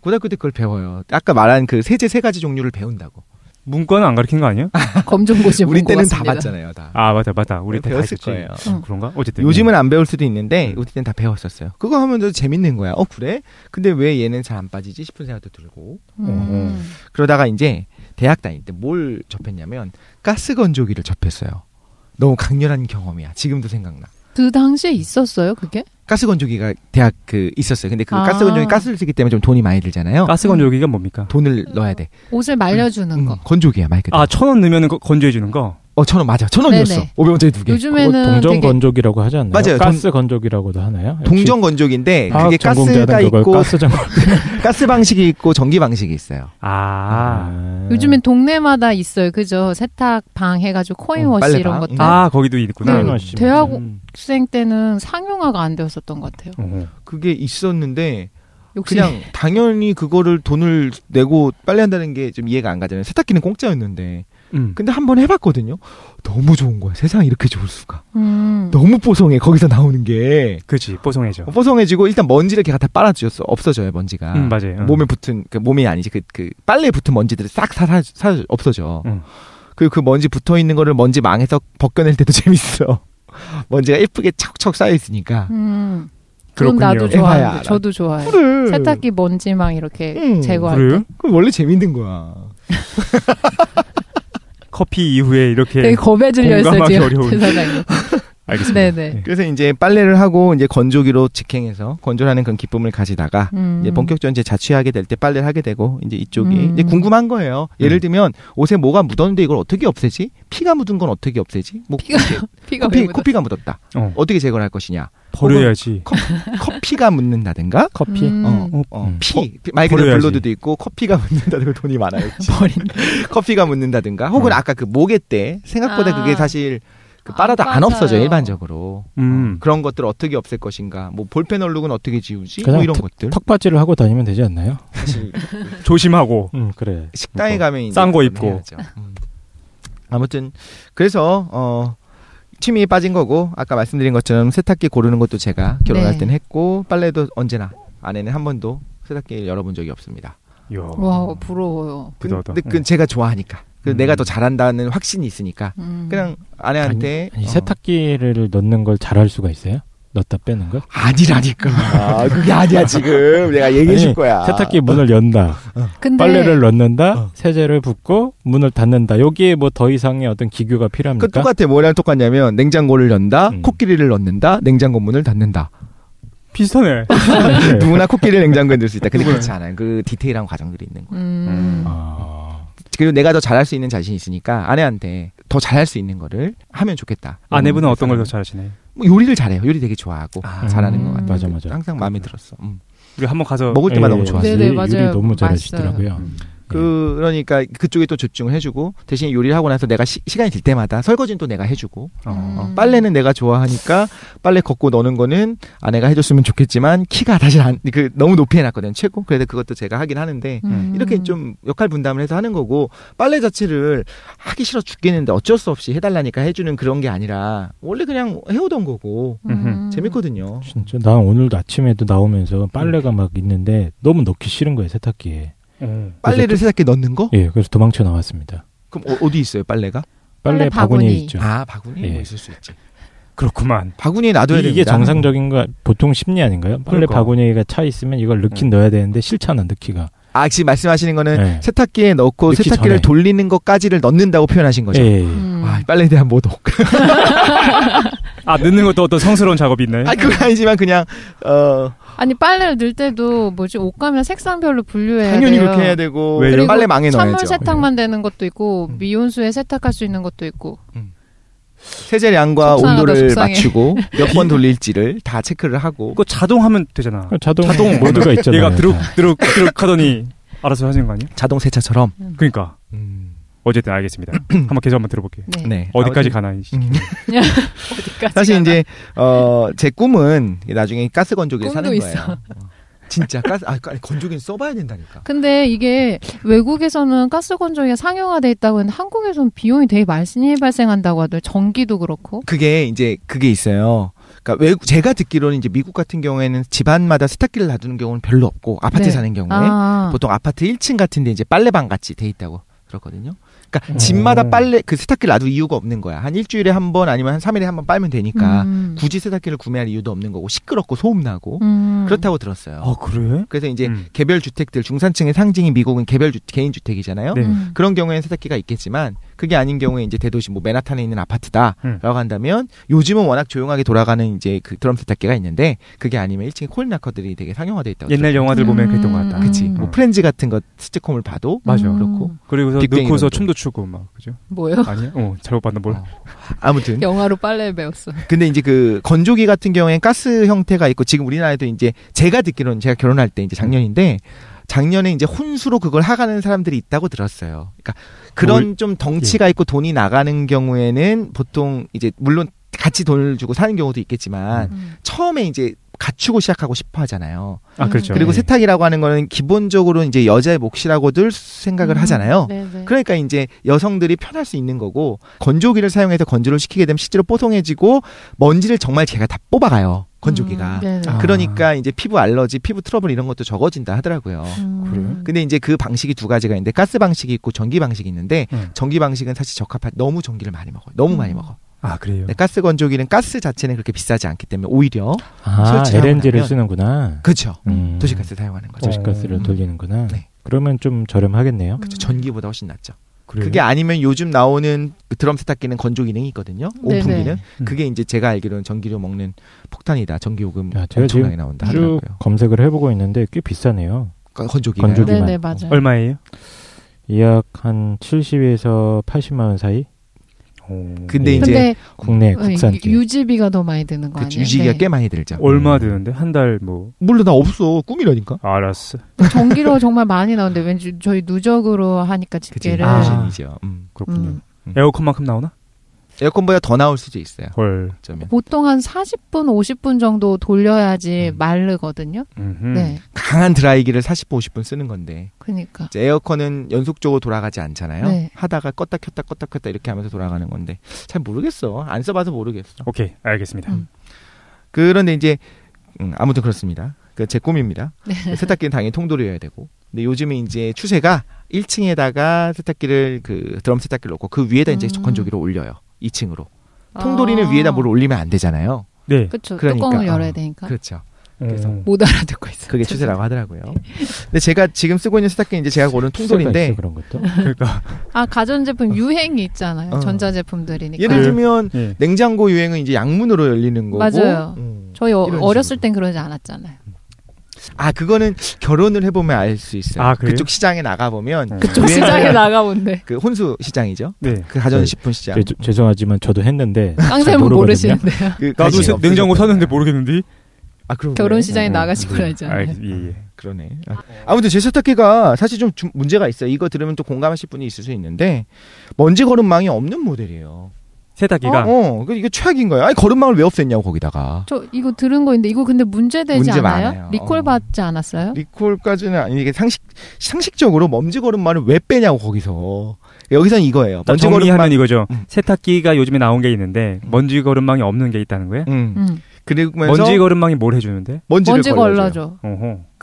고등학교 때 그걸 배워요. 아까 말한 그 세제 3가지 종류를 배운다고. 문과는 안 가르친 거 아니에요? 검정고시 우리 때는 다 봤습니다. 봤잖아요, 다. 아 맞다. 우리 때 다 배웠을 있었지. 거예요. 그런가? 어쨌든 요즘은 안 배울 수도 있는데 우리 때는 다 배웠었어요. 그거 하면 재밌는 거야. 그래? 근데 왜 얘는 잘 안 빠지지 싶은 생각도 들고. 그러다가 이제 대학 다닐 때 뭘 접했냐면 가스 건조기를 접했어요. 너무 강렬한 경험이야. 지금도 생각나. 그 당시에 있었어요, 그게? 가스 건조기가 대학 있었어요. 근데 그 가스 건조기 가스를 쓰기 때문에 좀 돈이 많이 들잖아요. 가스 건조기가 뭡니까? 돈을 넣어야 돼. 옷을 말려주는 거. 건조기야, 말 그대로. 1,000원 넣으면 건조해 주는 거. 1,000원 맞아. 1,000원이었어. 500원짜리 2개. 요즘에는 동전 되게... 건조기라고 하지 않나요? 맞아요. 가스 건조기라고도 하나요? 동전 건조기인데 그게 가스가 있고 가스 방식이 있고 전기 방식이 있어요. 요즘엔 동네마다 있어요. 그죠? 세탁방 해가지고 코인워시 이런 것들. 거기도 있구나. 네, 대학생 때는 상용화가 안 되었었던 것 같아요. 그게 있었는데 역시. 그냥 당연히 그거를 돈을 내고 빨래한다는 게 좀 이해가 안 가잖아요. 세탁기는 공짜였는데. 근데 한번 해봤거든요. 너무 좋은 거야. 세상에 이렇게 좋을 수가. 너무 뽀송해. 거기서 나오는 게. 그렇지. 뽀송해져. 뽀송해지고 일단 먼지를 걔가 다 빨아주셨어. 없어져요 먼지가. 맞아요. 몸에 붙은 몸이 아니지 그 빨래에 붙은 먼지들이 싹 없어져. 그 먼지 붙어 있는 거를 먼지 망해서 벗겨낼 때도 재밌어. 먼지가 예쁘게 척척 쌓여 있으니까. 그럼 나도 좋아요. 저도 좋아요. 그래. 세탁기 먼지망 이렇게 제거할 그래요? 때. 그럼 원래 재밌는 거야. 커피 이후에 이렇게 되게 겁에 질려 있어요 지금 어려운. 사장님. 알겠습니다. 네네. 그래서 이제 빨래를 하고 이제 건조기로 직행해서 건조하는 그런 기쁨을 가지다가 이제 본격적으로 이제 자취하게 될 때 빨래를 하게 되고 이제 이쪽이 이제 궁금한 거예요. 예를 들면 옷에 뭐가 묻었는데 이걸 어떻게 없애지? 피가 묻은 건 어떻게 없애지? 뭐 코피가 묻었다. 어떻게 제거를 할 것이냐? 버려야지. 커피가 묻는다든가? 커피? 말 그대로 블러드도 있고 커피가 묻는다든가 돈이 많아요. 커피가 묻는다든가 혹은 아까 그 모개 때 생각보다 그게 사실 빨아도 안 없어져 일반적으로. 그런 것들 어떻게 없앨 것인가. 뭐 볼펜 얼룩은 어떻게 지우지? 뭐 이런 것들. 턱받이를 하고 다니면 되지 않나요? 사실 조심하고. 그래. 식당에 가면 싼 거 입고. 아무튼 그래서 취미에 빠진 거고 아까 말씀드린 것처럼 세탁기 고르는 것도 제가 결혼할 때는 했고 빨래도 언제나 아내는 한 번도 세탁기를 열어본 적이 없습니다. 와 부러워요. 근데 제가 좋아하니까. 내가 더 잘한다는 확신이 있으니까 그냥 아내한테 아니, 세탁기를 넣는 걸 잘할 수가 있어요? 넣다 빼는 걸? 아니라니까. 그게 아니야 지금 내가 얘기해 줄 거야. 세탁기 문을 연다. 근데 빨래를 넣는다. 세제를 붓고 문을 닫는다. 여기에 뭐 더 이상의 어떤 기교가 필요합니까? 그 똑같아. 뭐랑 똑같냐면 냉장고를 연다. 코끼리를 넣는다. 냉장고 문을 닫는다. 비슷하네. 누구나 코끼리를 냉장고에 넣을 수 있다. 근데 그렇지 않아요. 그 디테일한 과정들이 있는 거예요. 그리고 내가 더 잘할 수 있는 자신이 있으니까 아내한테 더 잘할 수 있는 거를 하면 좋겠다. 아내분은 어떤 걸 더 잘하시나요? 뭐 요리를 잘해요. 요리 되게 좋아하고 잘하는 것 같아요. 맞아. 항상 마음에 들었어. 우리 한번 가서 먹을 때마다 너무 좋았어요. 네네, 맞아요. 요리 너무 잘하시더라고요. 그러니까 그쪽에 또 집중을 해주고 대신 요리를 하고 나서 내가 시간이 들 때마다 설거지는 또 내가 해주고 빨래는 내가 좋아하니까 빨래 걷고 넣는 거는 아내가 해줬으면 좋겠지만 키가 사실 너무 높이 해놨거든요. 최고. 그래도 그것도 제가 하긴 하는데 이렇게 좀 역할 분담을 해서 하는 거고 빨래 자체를 하기 싫어 죽겠는데 어쩔 수 없이 해달라니까 해주는 그런 게 아니라 원래 그냥 해오던 거고 재밌거든요. 진짜 나 오늘도 아침에도 나오면서 빨래가 막 있는데 너무 넣기 싫은 거예요 세탁기에. 빨래를 세탁기에 넣는 거? 예, 그래서 도망쳐 나왔습니다. 그럼 어디 있어요, 빨래가? 빨래 바구니에 있죠. 바구니에 뭐 있을 수 있지. 그렇구만. 바구니에 놔둬야 됩니다. 이게 정상적인 거 보통 심리 아닌가요? 빨래 바구니가 차 있으면 이걸 넣긴 넣어야 되는데 싫잖아, 넣기가. 지금 말씀하시는 거는 세탁기에 넣고 세탁기를 돌리는 것까지를 넣는다고 표현하신 거죠? 빨래에 대한 모독. 넣는 것도 어떤 성스러운 작업이 있나요? 그거 아니지만 그냥 아니 빨래를 넣을 때도 옷감이나 색상별로 분류해야 당연히 돼요. 그렇게 해야 되고 그리고 빨래망에 넣어야죠. 찬물 세탁만 되는 것도 있고 미온수에 세탁할 수 있는 것도 있고. 세제량과 속상하다, 온도를 속상해. 맞추고 몇 번 돌릴지를 다 체크를 하고. 그거 자동하면 되잖아. 자동 모드가 있잖아요. 얘가 드륵 하더니 알아서 하시는 거 아니야? 자동 세차처럼. 그러니까. 어쨌든 알겠습니다. 한번 계속 한번 들어볼게요. 네. 어디까지 가나? 어디까지 사실 가나? 이제 제 꿈은 나중에 가스 건조기를 사는 꿈도 거예요. 있어. 진짜 건조기는 써봐야 된다니까. 근데 이게 외국에서는 가스 건조기가 상용화돼 있다고 했는데 한국에서는 비용이 되게 많이 발생한다고 하더라고요. 전기도 그렇고. 그게 있어요. 그러니까 제가 듣기로는 이제 미국 같은 경우에는 집안마다 세탁기를 놔두는 경우는 별로 없고 아파트 네. 사는 경우에 보통 아파트 1층 같은데 이제 빨래방 같이 돼 있다고 들었거든요. 그러니까 집마다 그 세탁기를 놔둘 이유가 없는 거야. 한 일주일에 한 번 아니면 한 3일에 한 번 빨면 되니까 굳이 세탁기를 구매할 이유도 없는 거고 시끄럽고 소음 나고 그렇다고 들었어요. 아, 그래? 그래서 이제 개별 주택들 중산층의 상징인 미국은 개인 주택이잖아요. 네. 그런 경우에는 세탁기가 있겠지만 그게 아닌 경우에 이제 대도시 맨하탄에 있는 아파트다라고 한다면 요즘은 워낙 조용하게 돌아가는 이제 그 드럼 세탁기가 있는데 그게 아니면 1층에 콜리나커들이 되게 상용화돼 있다고. 옛날 영화들 보면 그랬던 것 같다. 그치. 뭐 프렌즈 같은 거 시트콤을 봐도 맞아. 그렇고. 그리고서 넣고서 춤도 추고 막 그죠? 뭐요? 아니야? 잘못 봤나 뭘? 아무튼 영화로 빨래 배웠어. 근데 이제 그 건조기 같은 경우에는 가스 형태가 있고 지금 우리나라에도 이제 제가 듣기로는 제가 결혼할 때 이제 작년에 이제 혼수로 그걸 하가는 사람들이 있다고 들었어요. 그러니까 그런 좀 덩치가 있고 돈이 나가는 경우에는 보통 이제 물론 같이 돈을 주고 사는 경우도 있겠지만 처음에 이제 갖추고 시작하고 싶어 하잖아요. 아, 그렇죠. 그리고 세탁이라고 하는 거는 기본적으로 이제 여자의 몫이라고들 생각을 하잖아요. 네네. 그러니까 이제 여성들이 편할 수 있는 거고 건조기를 사용해서 건조를 시키게 되면 실제로 뽀송해지고 먼지를 정말 제가 다 뽑아가요. 건조기가. 그러니까 이제 피부 알러지, 피부 트러블 이런 것도 적어진다 하더라고요. 그래? 근데 이제 그 방식이 두 가지가 있는데 가스 방식이 있고 전기 방식이 있는데 전기 방식은 사실 너무 전기를 많이 먹어요. 너무 많이 먹어. 아, 그래요? 네, 가스 건조기는 가스 자체는 그렇게 비싸지 않기 때문에 오히려 LNG를 쓰는구나. 그렇죠. 도시가스 사용하는 거죠. 도시가스를 돌리는구나. 네. 그러면 좀 저렴하겠네요. 그렇죠. 전기보다 훨씬 낫죠. 그래요? 그게 아니면 요즘 나오는 그 드럼 세탁기는 건조 기능이 있거든요. 온풍기는. 그게 이제 제가 알기로는 전기료 먹는 폭탄이다. 전기요금 엄청나게 나온다 하더라고요. 쭉 검색을 해보고 있는데 꽤 비싸네요. 건조기만. 네네, 맞아요. 얼마예요? 약 한 70에서 80만 원 사이? 근데 이제 국내 국산기 유지비가 더 많이 드는 거 아니에요? 유지비가 꽤 많이 들죠. 얼마 드는데? 한 달 뭐? 몰라, 나 없어. 꿈이라니까. 알았어. 전기료 정말 많이 나오는데 왠지 저희 누적으로 하니까 집계를. 아시죠. 그렇군요. 에어컨만큼 나오나? 에어컨보다 더 나올 수도 있어요. 헐. 보통 한 40분, 50분 정도 돌려야지 마르거든요. 네. 강한 드라이기를 40분, 50분 쓰는 건데. 그러니까. 에어컨은 연속적으로 돌아가지 않잖아요. 네. 하다가 껐다 켰다 이렇게 하면서 돌아가는 건데. 잘 모르겠어. 안 써봐서 모르겠어. 오케이, 알겠습니다. 그런데 이제 아무튼 그렇습니다. 제 꿈입니다. 네. 세탁기는 당연히 통돌이어야 되고. 근데 요즘에 이제 추세가 1층에다가 세탁기를 드럼 세탁기를 놓고 그 위에다 이제 건조기를 올려요. 2층으로. 통돌이는 위에다 뭘 올리면 안 되잖아요. 네. 그렇죠. 그러니까, 뚜껑을 열어야 되니까. 그렇죠. 그래서 못 알아듣고 있어요. 그게 추세라고 하더라고요. 근데 제가 지금 쓰고 있는 세탁기는 이제 제가 고른 통돌인데 그런 것도. 그러니까 가전제품 유행이 있잖아요. 전자제품들이니까. 예를 들면 냉장고 유행은 이제 양문으로 열리는 거고. 맞아요. 저희 어렸을 땐 그러지 않았잖아요. 그거는 결혼을 해보면 알 수 있어요. 그쪽 시장에 나가보면. 그쪽 시장에 나가본데. 그 혼수 시장이죠. 네. 그 가전식품 시장. 죄송하지만 저도 했는데. 깡쌤은 모르시는데요. 나도 냉장고 사는데 모르겠는데. 그러네. 결혼 시장에 나가시고 그러잖아요. 예. 그러네. 아무튼 제 세탁기가 사실 좀 문제가 있어요. 이거 들으면 또 공감하실 분이 있을 수 있는데 먼지 거름망이 없는 모델이에요. 세탁기가? 이거 최악인 거예요. 거름망을 왜 없앴냐고 거기다가. 저 이거 들은 거인데 이거 근데 문제 않아요? 많아요. 리콜 받지 않았어요? 리콜까지는 아니 이게 상식적으로 먼지 거름망을 왜 빼냐고 거기서. 여기서는 이거예요. 먼지 정리하면 이거죠. 세탁기가 요즘에 나온 게 있는데 먼지 거름망이 없는 게 있다는 거예요? 그리고 먼지 거름망이 뭘 해주는데? 먼지 걸러줘.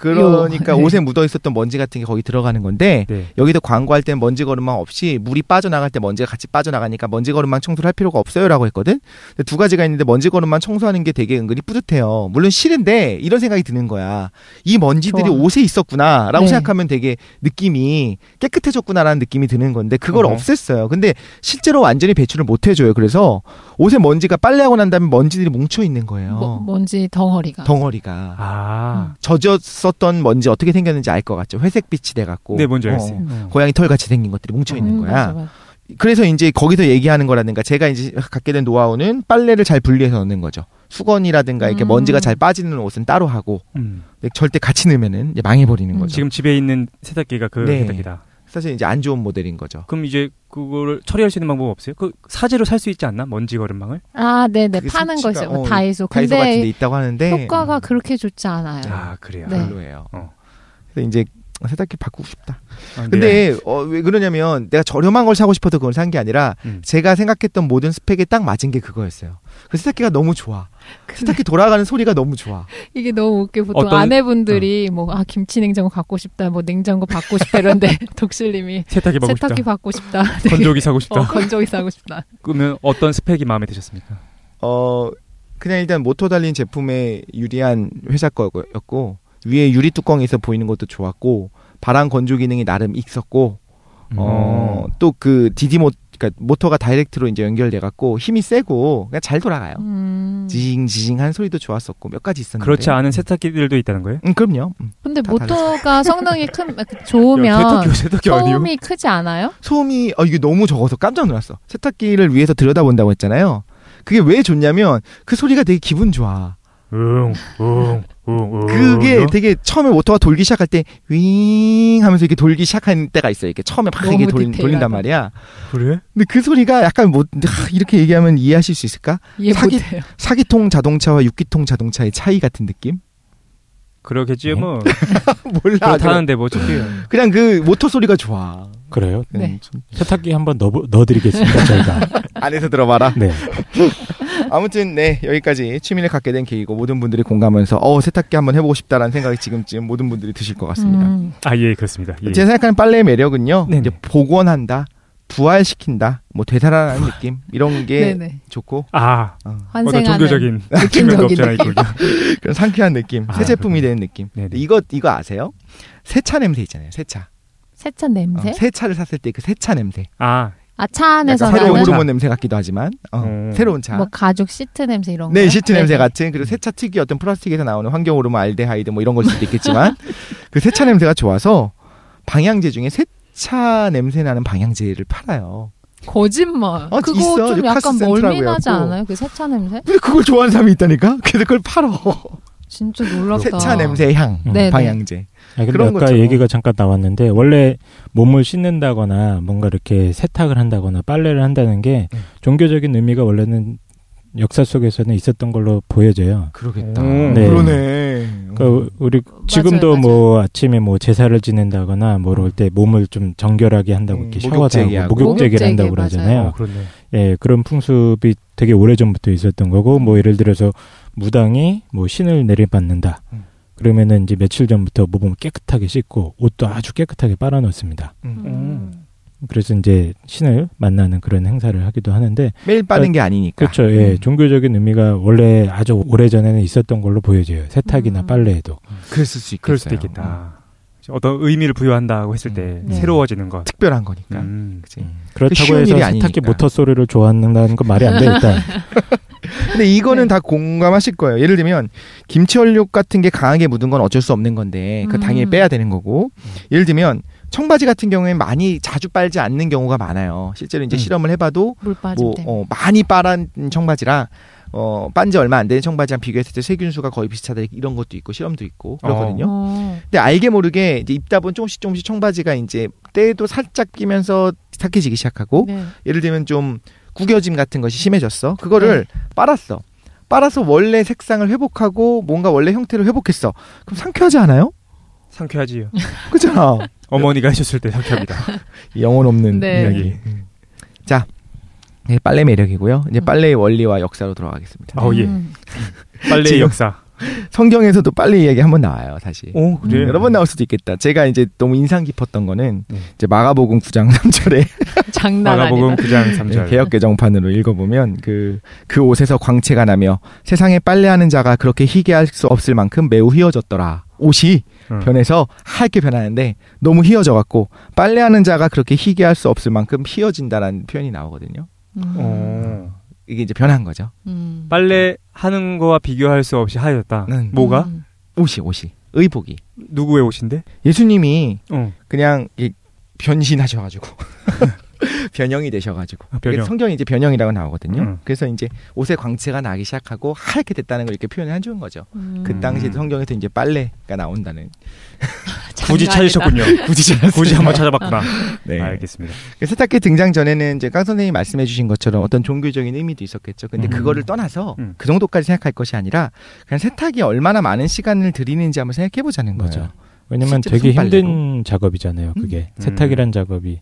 그러니까 옷에 묻어 있었던 먼지 같은 게 거기 들어가는 건데 네. 여기도 광고할 땐 먼지 거름망 없이 물이 빠져나갈 때 먼지가 같이 빠져나가니까 먼지 거름망 청소를 할 필요가 없어요라고 했거든. 근데 두 가지가 있는데 먼지 거름망 청소하는 게 되게 은근히 뿌듯해요. 물론 싫은데 이런 생각이 드는 거야. 이 먼지들이 좋아. 옷에 있었구나라고 네. 생각하면 되게 느낌이 깨끗해졌구나라는 느낌이 드는 건데 그걸 없앴어요. 근데 실제로 완전히 배출을 못 해줘요. 그래서 옷에 먼지가 빨래하고 난 다음에 먼지들이 뭉쳐 있는 거예요. 먼지 덩어리가. 젖었었던 먼지 어떻게 생겼는지 알 것 같죠. 회색빛이 돼갖고. 네, 뭔지 알겠어요. 고양이 털 같이 생긴 것들이 뭉쳐 있는 거야. 맞아. 그래서 이제 거기서 얘기하는 거라든가 제가 이제 갖게 된 노하우는 빨래를 잘 분리해서 넣는 거죠. 수건이라든가 이렇게 먼지가 잘 빠지는 옷은 따로 하고 절대 같이 넣으면은 이제 망해버리는 거죠. 지금 집에 있는 세탁기가 그 세탁기다. 사실 이제 안 좋은 모델인 거죠. 그럼 이제 그거를 처리할 수 있는 방법 없어요? 그 사제로 살 수 있지 않나? 먼지 거름망을? 아, 네네. 파는 수치가, 거죠. 다이소. 다이소 근데 같은 데 있다고 하는데 효과가 그렇게 좋지 않아요. 아, 그래요? 네. 별로예요. 그래서 이제 세탁기 바꾸고 싶다. 아, 근데 왜 그러냐면 내가 저렴한 걸 사고 싶어서 그걸 산 게 아니라 제가 생각했던 모든 스펙에 딱 맞은 게 그거였어요. 그 세탁기가 너무 좋아. 세탁기 돌아가는 소리가 너무 좋아. 이게 너무 웃겨. 보통 아내분들이 김치 냉장고 갖고 싶다, 뭐 냉장고 받고 싶다 이런데 독실님이 세탁기 받고 싶다. 건조기 사고 싶다. 건조기 사고 싶다. 그러면 어떤 스펙이 마음에 드셨습니까? 그냥 일단 모터 달린 제품에 유리한 회사 거였고 위에 유리 뚜껑이 있어 보이는 것도 좋았고 바람 건조 기능이 나름 있었고 또 그 그러니까 모터가 다이렉트로 이제 연결돼 갖고 힘이 세고 그냥 잘 돌아가요. 지징지징한 소리도 좋았었고 몇 가지 있었는데 그렇지 않은 세탁기들도 있다는 거예요? 그럼요. 근데 모터가 성능이 좋으면 세탁기 소음이 크지 않아요? 소음이 이게 너무 적어서 깜짝 놀랐어. 세탁기를 위해서 들여다본다고 했잖아요. 그게 왜 좋냐면 그 소리가 되게 기분 좋아. 그게 되게 처음에 모터가 돌기 시작할 때 윙 하면서 이렇게 돌기 시작한 때가 있어요. 이렇게 처음에 막 이게 돌린단 말이야. 그래? 근데 그 소리가 약간 이렇게 얘기하면 이해하실 수 있을까? 이해 못해요. 4기통 자동차와 6기통 자동차의 차이 같은 느낌? 그러겠지 뭐. 몰라. 그렇다는데 뭐 어떡해요. 그냥 그 모터 소리가 좋아. 그래요? 네. 세탁기 한번 넣어드리겠습니다. 저희가. 안에서 들어봐라. 네. 아무튼 여기까지 취미를 갖게 된 계기고 모든 분들이 공감하면서 세탁기 한번 해보고 싶다라는 생각이 지금쯤 모든 분들이 드실 것 같습니다. 예, 그렇습니다. 예. 제가 생각하는 빨래의 매력은요. 이제 복원한다, 부활시킨다, 뭐 되살아나는 느낌 이런 게 좋고 환생하는 종교적인 느낌은 없잖아요. 그런 상쾌한 느낌, 새 제품이 되는 느낌. 이거 아세요? 세차 냄새 있잖아요. 세차 냄새? 세차를 샀을 때 그 세차 냄새. 차 안에서 새로운 호르몬 냄새 같기도 하지만 새로운 차. 뭐 가죽 시트 냄새 이런 거. 네, 시트 냄새 같은 그리고 세차 특유의 어떤 플라스틱에서 나오는 환경 호르몬 알데하이드 뭐 이런 걸 수도 있겠지만 그 세차 냄새가 좋아서 방향제 중에 세차 냄새 나는 방향제를 팔아요. 거짓말. 그거 있어. 좀 약간 멀미나지 않아요? 그 세차 냄새? 근데 그걸 좋아하는 사람이 있다니까? 그래서 그걸 팔어. 진짜 놀랍다. 세차 냄새 향 방향제. 근데 아까 것처럼. 얘기가 잠깐 나왔는데 원래 몸을 씻는다거나 뭔가 이렇게 세탁을 한다거나 빨래를 한다는 게 종교적인 의미가 원래는 역사 속에서는 있었던 걸로 보여져요. 그러겠다. 네. 그러네. 그러니까 우리 지금도 맞아요. 뭐 아침에 뭐 제사를 지낸다거나 뭐 그럴 때 몸을 좀 정결하게 한다고 이렇게 샤워도 하고 목욕제기를 한다고 그러잖아요. 예, 그런 풍습이 되게 오래전부터 있었던 거고 뭐 예를 들어서 무당이 뭐 신을 내려받는다. 그러면은 이제 며칠 전부터 몸을 깨끗하게 씻고 옷도 아주 깨끗하게 빨아놓습니다. 그래서 이제 신을 만나는 그런 행사를 하기도 하는데 매일 빠는 게 아니니까. 그렇죠. 예, 종교적인 의미가 원래 아주 오래전에는 있었던 걸로 보여져요. 세탁이나 빨래에도. 그럴 수도 있겠어요. 그럴 수도 있겠다. 어떤 의미를 부여한다고 했을 때 새로워지는 것. 특별한 거니까. 그치. 그렇다고 해서 세탁기 모터 소리를 좋아한다는 건 말이 안 돼 일단. 근데 이거는 다 공감하실 거예요. 예를 들면 김치 얼룩 같은 게 강하게 묻은 건 어쩔 수 없는 건데 그 당연히 빼야 되는 거고. 예를 들면 청바지 같은 경우에는 많이 자주 빨지 않는 경우가 많아요. 실제로 이제 실험을 해봐도 뭐 많이 빨은 청바지랑 빤지 얼마 안 되는 청바지랑 비교했을 때 세균수가 거의 비슷하다 이런 것도 있고 실험도 있고 그렇거든요. 근데 알게 모르게 이제 입다 보면 조금씩 청바지가 이제 때도 살짝 끼면서 탁해지기 시작하고 예를 들면 좀 구겨짐 같은 것이 심해졌어. 그거를 빨아서 원래 색상을 회복하고 뭔가 원래 형태를 회복했어. 그럼 상쾌하지 않아요? 상쾌하지요. 그렇잖아. 어머니가 하셨을 때 상쾌합니다. 영혼 없는 이야기. 자, 빨래 매력이고요. 이제 빨래의 원리와 역사로 돌아가겠습니다. 예. 빨래의 역사. 성경에서도 빨래 이야기 한번 나와요, 사실. 오, 그래. 여러 번 나올 수도 있겠다. 제가 이제 너무 인상 깊었던 거는 이제 마가복음 9장 3절에 장난 마가복음 아니다. 9장 3절. 개역 개정판으로 읽어보면 그 옷에서 광채가 나며 세상에 빨래하는 자가 그렇게 희게할 수 없을 만큼 매우 휘어졌더라. 옷이 변해서 하얗게 변하는데 너무 휘어져갖고 빨래하는 자가 그렇게 희게할 수 없을 만큼 휘어진다라는 표현이 나오거든요. 이게 이제 변한 거죠. 빨래 하는 거와 비교할 수 없이 하얘졌다. 뭐가? 옷이. 의복이. 누구의 옷인데? 예수님이 그냥 변신하셔가지고. 변형이 되셔가지고. 변형. 성경이 이제 변형이라고 나오거든요. 그래서 이제 옷의 광채가 나기 시작하고 하얗게 됐다는 걸 이렇게 표현을 해준 거죠. 그 당시 성경에서 이제 빨래가 나온다는. 굳이 찾으셨군요. 굳이 한번 찾아봤구나. 네. 알겠습니다. 세탁기 등장 전에는 이제 강 선생님이 말씀해주신 것처럼 어떤 종교적인 의미도 있었겠죠. 근데 그거를 떠나서 그 정도까지 생각할 것이 아니라 그냥 세탁이 얼마나 많은 시간을 들이는지 한번 생각해보자는 거죠. 왜냐면 되게 힘든 작업이잖아요. 그게 세탁이란 작업이.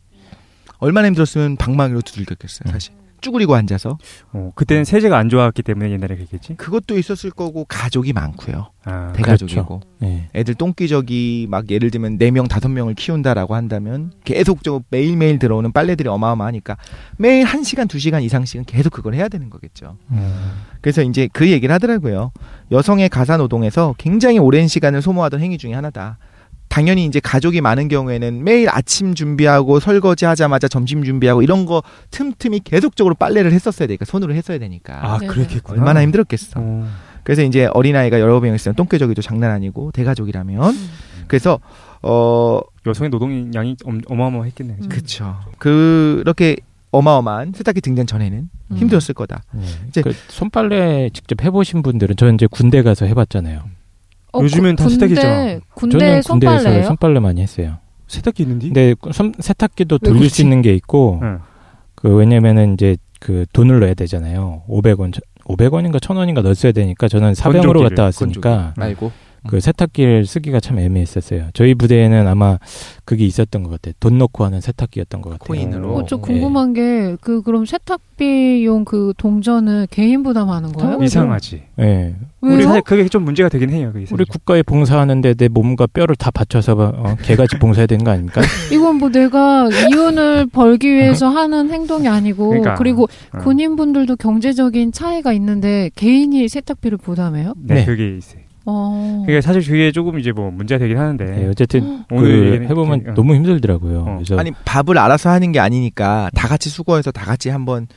얼마나 힘들었으면 방망이로 두들겼겠어요, 사실. 쭈그리고 앉아서. 그때는 세제가 안 좋았기 때문에 옛날에 그랬겠지? 그것도 있었을 거고, 가족이 많고요. 대가족이고. 그렇죠. 네. 애들 똥기저귀 막 예를 들면 4명, 5명을 키운다라고 한다면 계속적으로 매일매일 들어오는 빨래들이 어마어마하니까 매일 1시간, 2시간 이상씩은 계속 그걸 해야 되는 거겠죠. 그래서 이제 그 얘기를 하더라고요. 여성의 가사노동에서 굉장히 오랜 시간을 소모하던 행위 중에 하나다. 당연히 이제 가족이 많은 경우에는 매일 아침 준비하고 설거지 하자마자 점심 준비하고 이런 거 틈틈이 계속적으로 빨래를 했었어야 되니까 손으로 했어야 되니까. 그렇겠구나. 얼마나 힘들었겠어. 그래서 이제 어린아이가 여러 명 있으면 똥개저기도 장난 아니고 대가족이라면 그래서 여성의 노동량이 어마어마했겠네. 그렇죠. 그렇게 어마어마한 세탁기 등장 전에는 힘들었을 거다. 이제 그 손빨래 직접 해보신 분들은 저는 이제 군대 가서 해봤잖아요. 요즘엔 다 세탁기잖아. 군대 군대에서 손빨래 많이 했어요. 세탁기 있는데? 근데 세탁기도 돌릴 수 있는 게 있고, 왜냐면은 이제 그 돈을 넣어야 되잖아요. 500원인가 1000원인가 넣었어야 되니까 저는 사병으로 갔다 왔으니까. 아이고. 그 세탁기를 쓰기가 참 애매했었어요. 저희 부대에는 아마 그게 있었던 것 같아요. 돈 넣고 하는 세탁기였던 것 같아요. 코인으로. 저 궁금한 게 그럼 세탁비용 그 동전은 개인 부담하는 거예요? 이상하지. 네. 우리 사실 그게 좀 문제가 되긴 해요. 그게 우리 국가에 봉사하는데 내 몸과 뼈를 다 바쳐서 개같이 봉사해야 되는 거 아닙니까? 이건 뭐 내가 이윤을 벌기 위해서 하는 행동이 아니고 그리고 군인분들도 경제적인 차이가 있는데 개인이 세탁비를 부담해요? 네. 그게 있어요. 그게 사실 그게 조금 이제 뭐 문제가 되긴 하는데. 네, 어쨌든 오늘 해보면 너무 힘들더라고요. 그래서 아니 밥을 알아서 하는 게 아니니까 다 같이 수거해서 다 같이 한번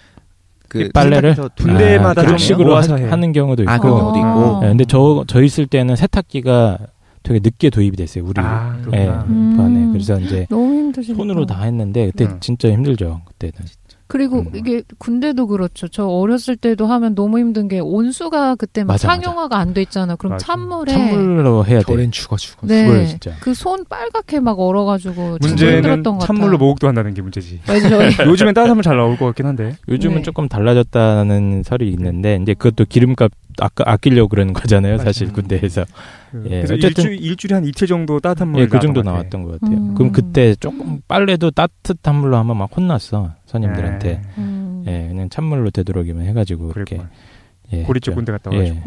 그 빨래를 군대마다 그런 식으로 하는 경우도 있고. 그런 경우도 있고. 네, 근데 저 있을 때는 세탁기가 되게 늦게 도입이 됐어요. 우리 반에. 그래서 이제 너무 힘드시겠다. 손으로 다 했는데 그때 진짜 힘들죠. 그때는. 그리고 이게 군대도 그렇죠. 저 어렸을 때도 하면 너무 힘든 게 온수가 그때 막 상용화가 안 돼 있잖아. 그럼 찬물로 해야 돼. 겨울엔 죽어. 네. 죽어요, 진짜. 그 손 빨갛게 막 얼어가지고 문제는 찬물로 목욕도 한다는 게 문제지. 요즘엔 따뜻한 물 잘 나올 것 같긴 한데. 요즘은 조금 달라졌다는 설이 있는데 이제 그것도 기름값 아끼려고 그러는 거잖아요. 사실 군대에서. 그래서 어쨌든 일주일에 한 이틀 정도 따뜻한 물. 그 정도 나왔던 것 같아요. 그럼 그때 조금 빨래도 따뜻한 물로 하면 막 혼났어. 선임들한테. 그냥 찬물로 되도록이면 해가지고 그렇게. 고리쪽 군대 갔다 와가지고.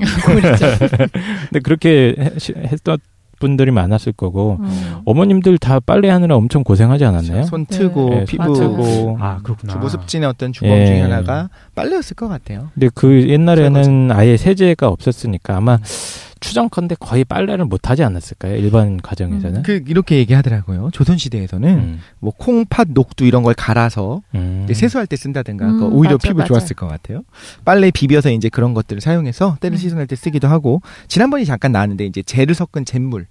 근데 그렇게 했던 분들이 많았을 거고 어머님들 다 빨래하느라 엄청 고생하지 않았나요? 손 트고 피부 트고 그렇구나. 주부 습진의 어떤 주범 중에 하나가 빨래였을 것 같아요. 근데 그 옛날에는 아예 세제가 없었으니까 아마 추정컨대 거의 빨래를 못 하지 않았을까요? 일반 가정에서는. 이렇게 얘기하더라고요. 조선시대에서는 뭐 콩팥, 녹두 이런 걸 갈아서 세수할 때 쓴다든가 오히려 피부 좋았을 것 같아요. 빨래 비벼서 이제 그런 것들을 사용해서 때를 씻어낼 때 쓰기도 하고 지난번에 잠깐 나왔는데 이제 재를 섞은 잿물.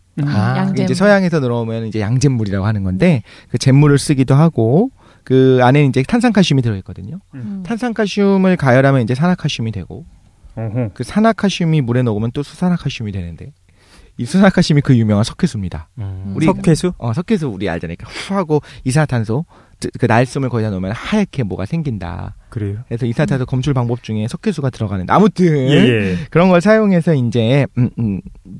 이제 서양에서 들어오면 이제 양잿물이라고 하는 건데 그 잿물을 쓰기도 하고 그 안에 이제 탄산칼슘이 들어있거든요. 탄산칼슘을 가열하면 이제 산화칼슘이 되고 그 산화칼슘이 물에 녹으면 또 수산화칼슘이 되는데 이 수산화칼슘이 그 유명한 석회수입니다. 우리 석회수? 석회수 우리 알잖아요. 후하고 이산화탄소 그 날숨을 거기다 놓으면 하얗게 뭐가 생긴다. 그래요? 그래서 이산화탄소 검출 방법 중에 석회수가 들어가는데 아무튼 그런 걸 사용해서 이제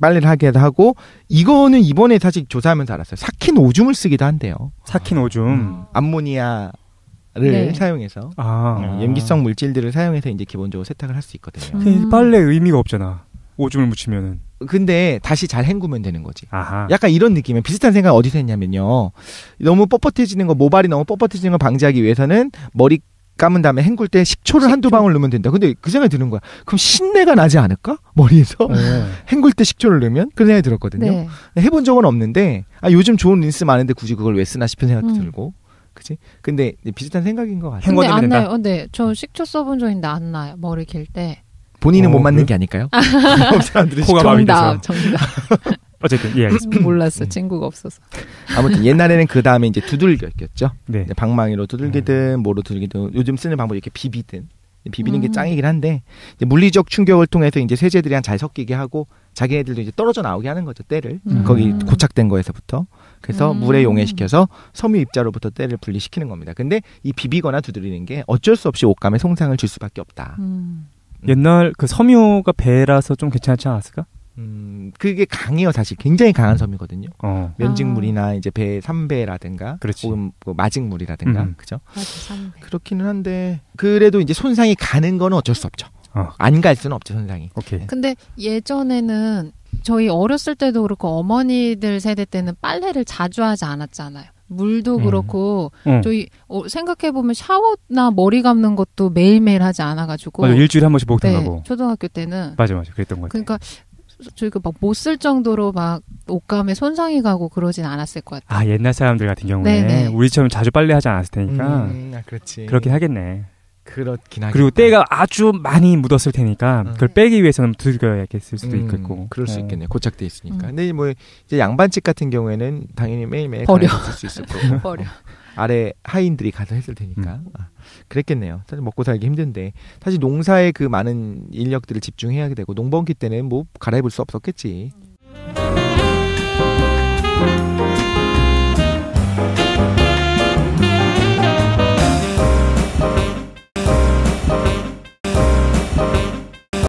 빨래를 하기도 하고 이거는 이번에 사실 조사하면서 알았어요. 사킨 오줌을 쓰기도 한대요. 사킨 오줌. 암모니아 사용해서 염기성 물질들을 사용해서 이제 기본적으로 세탁을 할 수 있거든요. 빨래 의미가 없잖아. 오줌을 묻히면은. 근데 다시 잘 헹구면 되는 거지. 아하. 약간 이런 느낌이에요. 비슷한 생각 어디서 했냐면요. 너무 뻣뻣해지는 거, 모발이 너무 뻣뻣해지는 걸 방지하기 위해서는 머리 감은 다음에 헹굴 때 식초를 한두 방울 넣으면 된다. 근데 그 생각이 드는 거야. 그럼 신내가 나지 않을까? 머리에서 헹굴 때 식초를 넣으면? 그런 생각이 들었거든요. 네. 해본 적은 없는데 요즘 좋은 린스 많은데 굳이 그걸 왜 쓰나 싶은 생각도 들고. 그치? 근데 비슷한 생각인 것 같아요. 근데 안 나요. 근데 저 식초 써본 적 있는데 안 나요. 머리 길 때. 본인은 못 맞는 게 아닐까요? 코가 마비 돼서. 정답. 어쨌든 예, 알겠습니다. 몰랐어. 친구가 없어서. 아무튼 옛날에는 그 다음에 이제 두들겨였죠. 네. 방망이로 두들기든 뭐로 두들기든 요즘 쓰는 방법이 이렇게 비비든 비비는 게 짱이긴 한데 이제 물리적 충격을 통해서 이제 세제들이랑 잘 섞이게 하고 자기네들도 이제 떨어져 나오게 하는 거죠. 때를 거기 고착된 거에서부터 그래서 물에 용해시켜서 섬유 입자로부터 때를 분리시키는 겁니다. 근데 이 비비거나 두드리는 게 어쩔 수 없이 옷감에 손상을 줄 수밖에 없다. 옛날 그 섬유가 배라서 좀 괜찮지 않았을까? 그게 강해요, 사실. 굉장히 강한 섬유거든요. 면직물이나 이제 배 3배라든가 혹은 뭐 마직물이라든가 그죠? 그렇기는 한데 그래도 이제 손상이 가는 거는 어쩔 수 없죠. 안 갈 수는 없죠, 손상이. 오케이. 근데 예전에는 저희 어렸을 때도 그렇고 어머니들 세대 때는 빨래를 자주 하지 않았잖아요. 물도 그렇고 저희 생각해보면 샤워나 머리 감는 것도 매일매일 하지 않아가지고 맞아, 일주일에 한 번씩 목욕탕 가고. 네, 초등학교 때는 맞아 그랬던 거 같아요. 그러니까 저희가 막 못 쓸 정도로 막 옷감에 손상이 가고 그러진 않았을 것 같아요. 옛날 사람들 같은 경우에 네네. 우리처럼 자주 빨래하지 않았을 테니까 그렇지. 그렇긴 하겠네. 그렇긴 하겠다. 그리고 때가 아주 많이 묻었을 테니까 그걸 빼기 위해서는 두들겨야겠을 수도 있겠고. 그럴 수 있겠네. 고착돼 있으니까. 근데 뭐 이제 양반집 같은 경우에는 당연히 매일매일 버려. 쓸 수 있을 거고. 버려. 아래 하인들이 가서 했을 테니까. 그랬겠네요. 사실 먹고 살기 힘든데 사실 농사에 그 많은 인력들을 집중해야 되고 농번기 때는 뭐 갈아입을 수 없었겠지.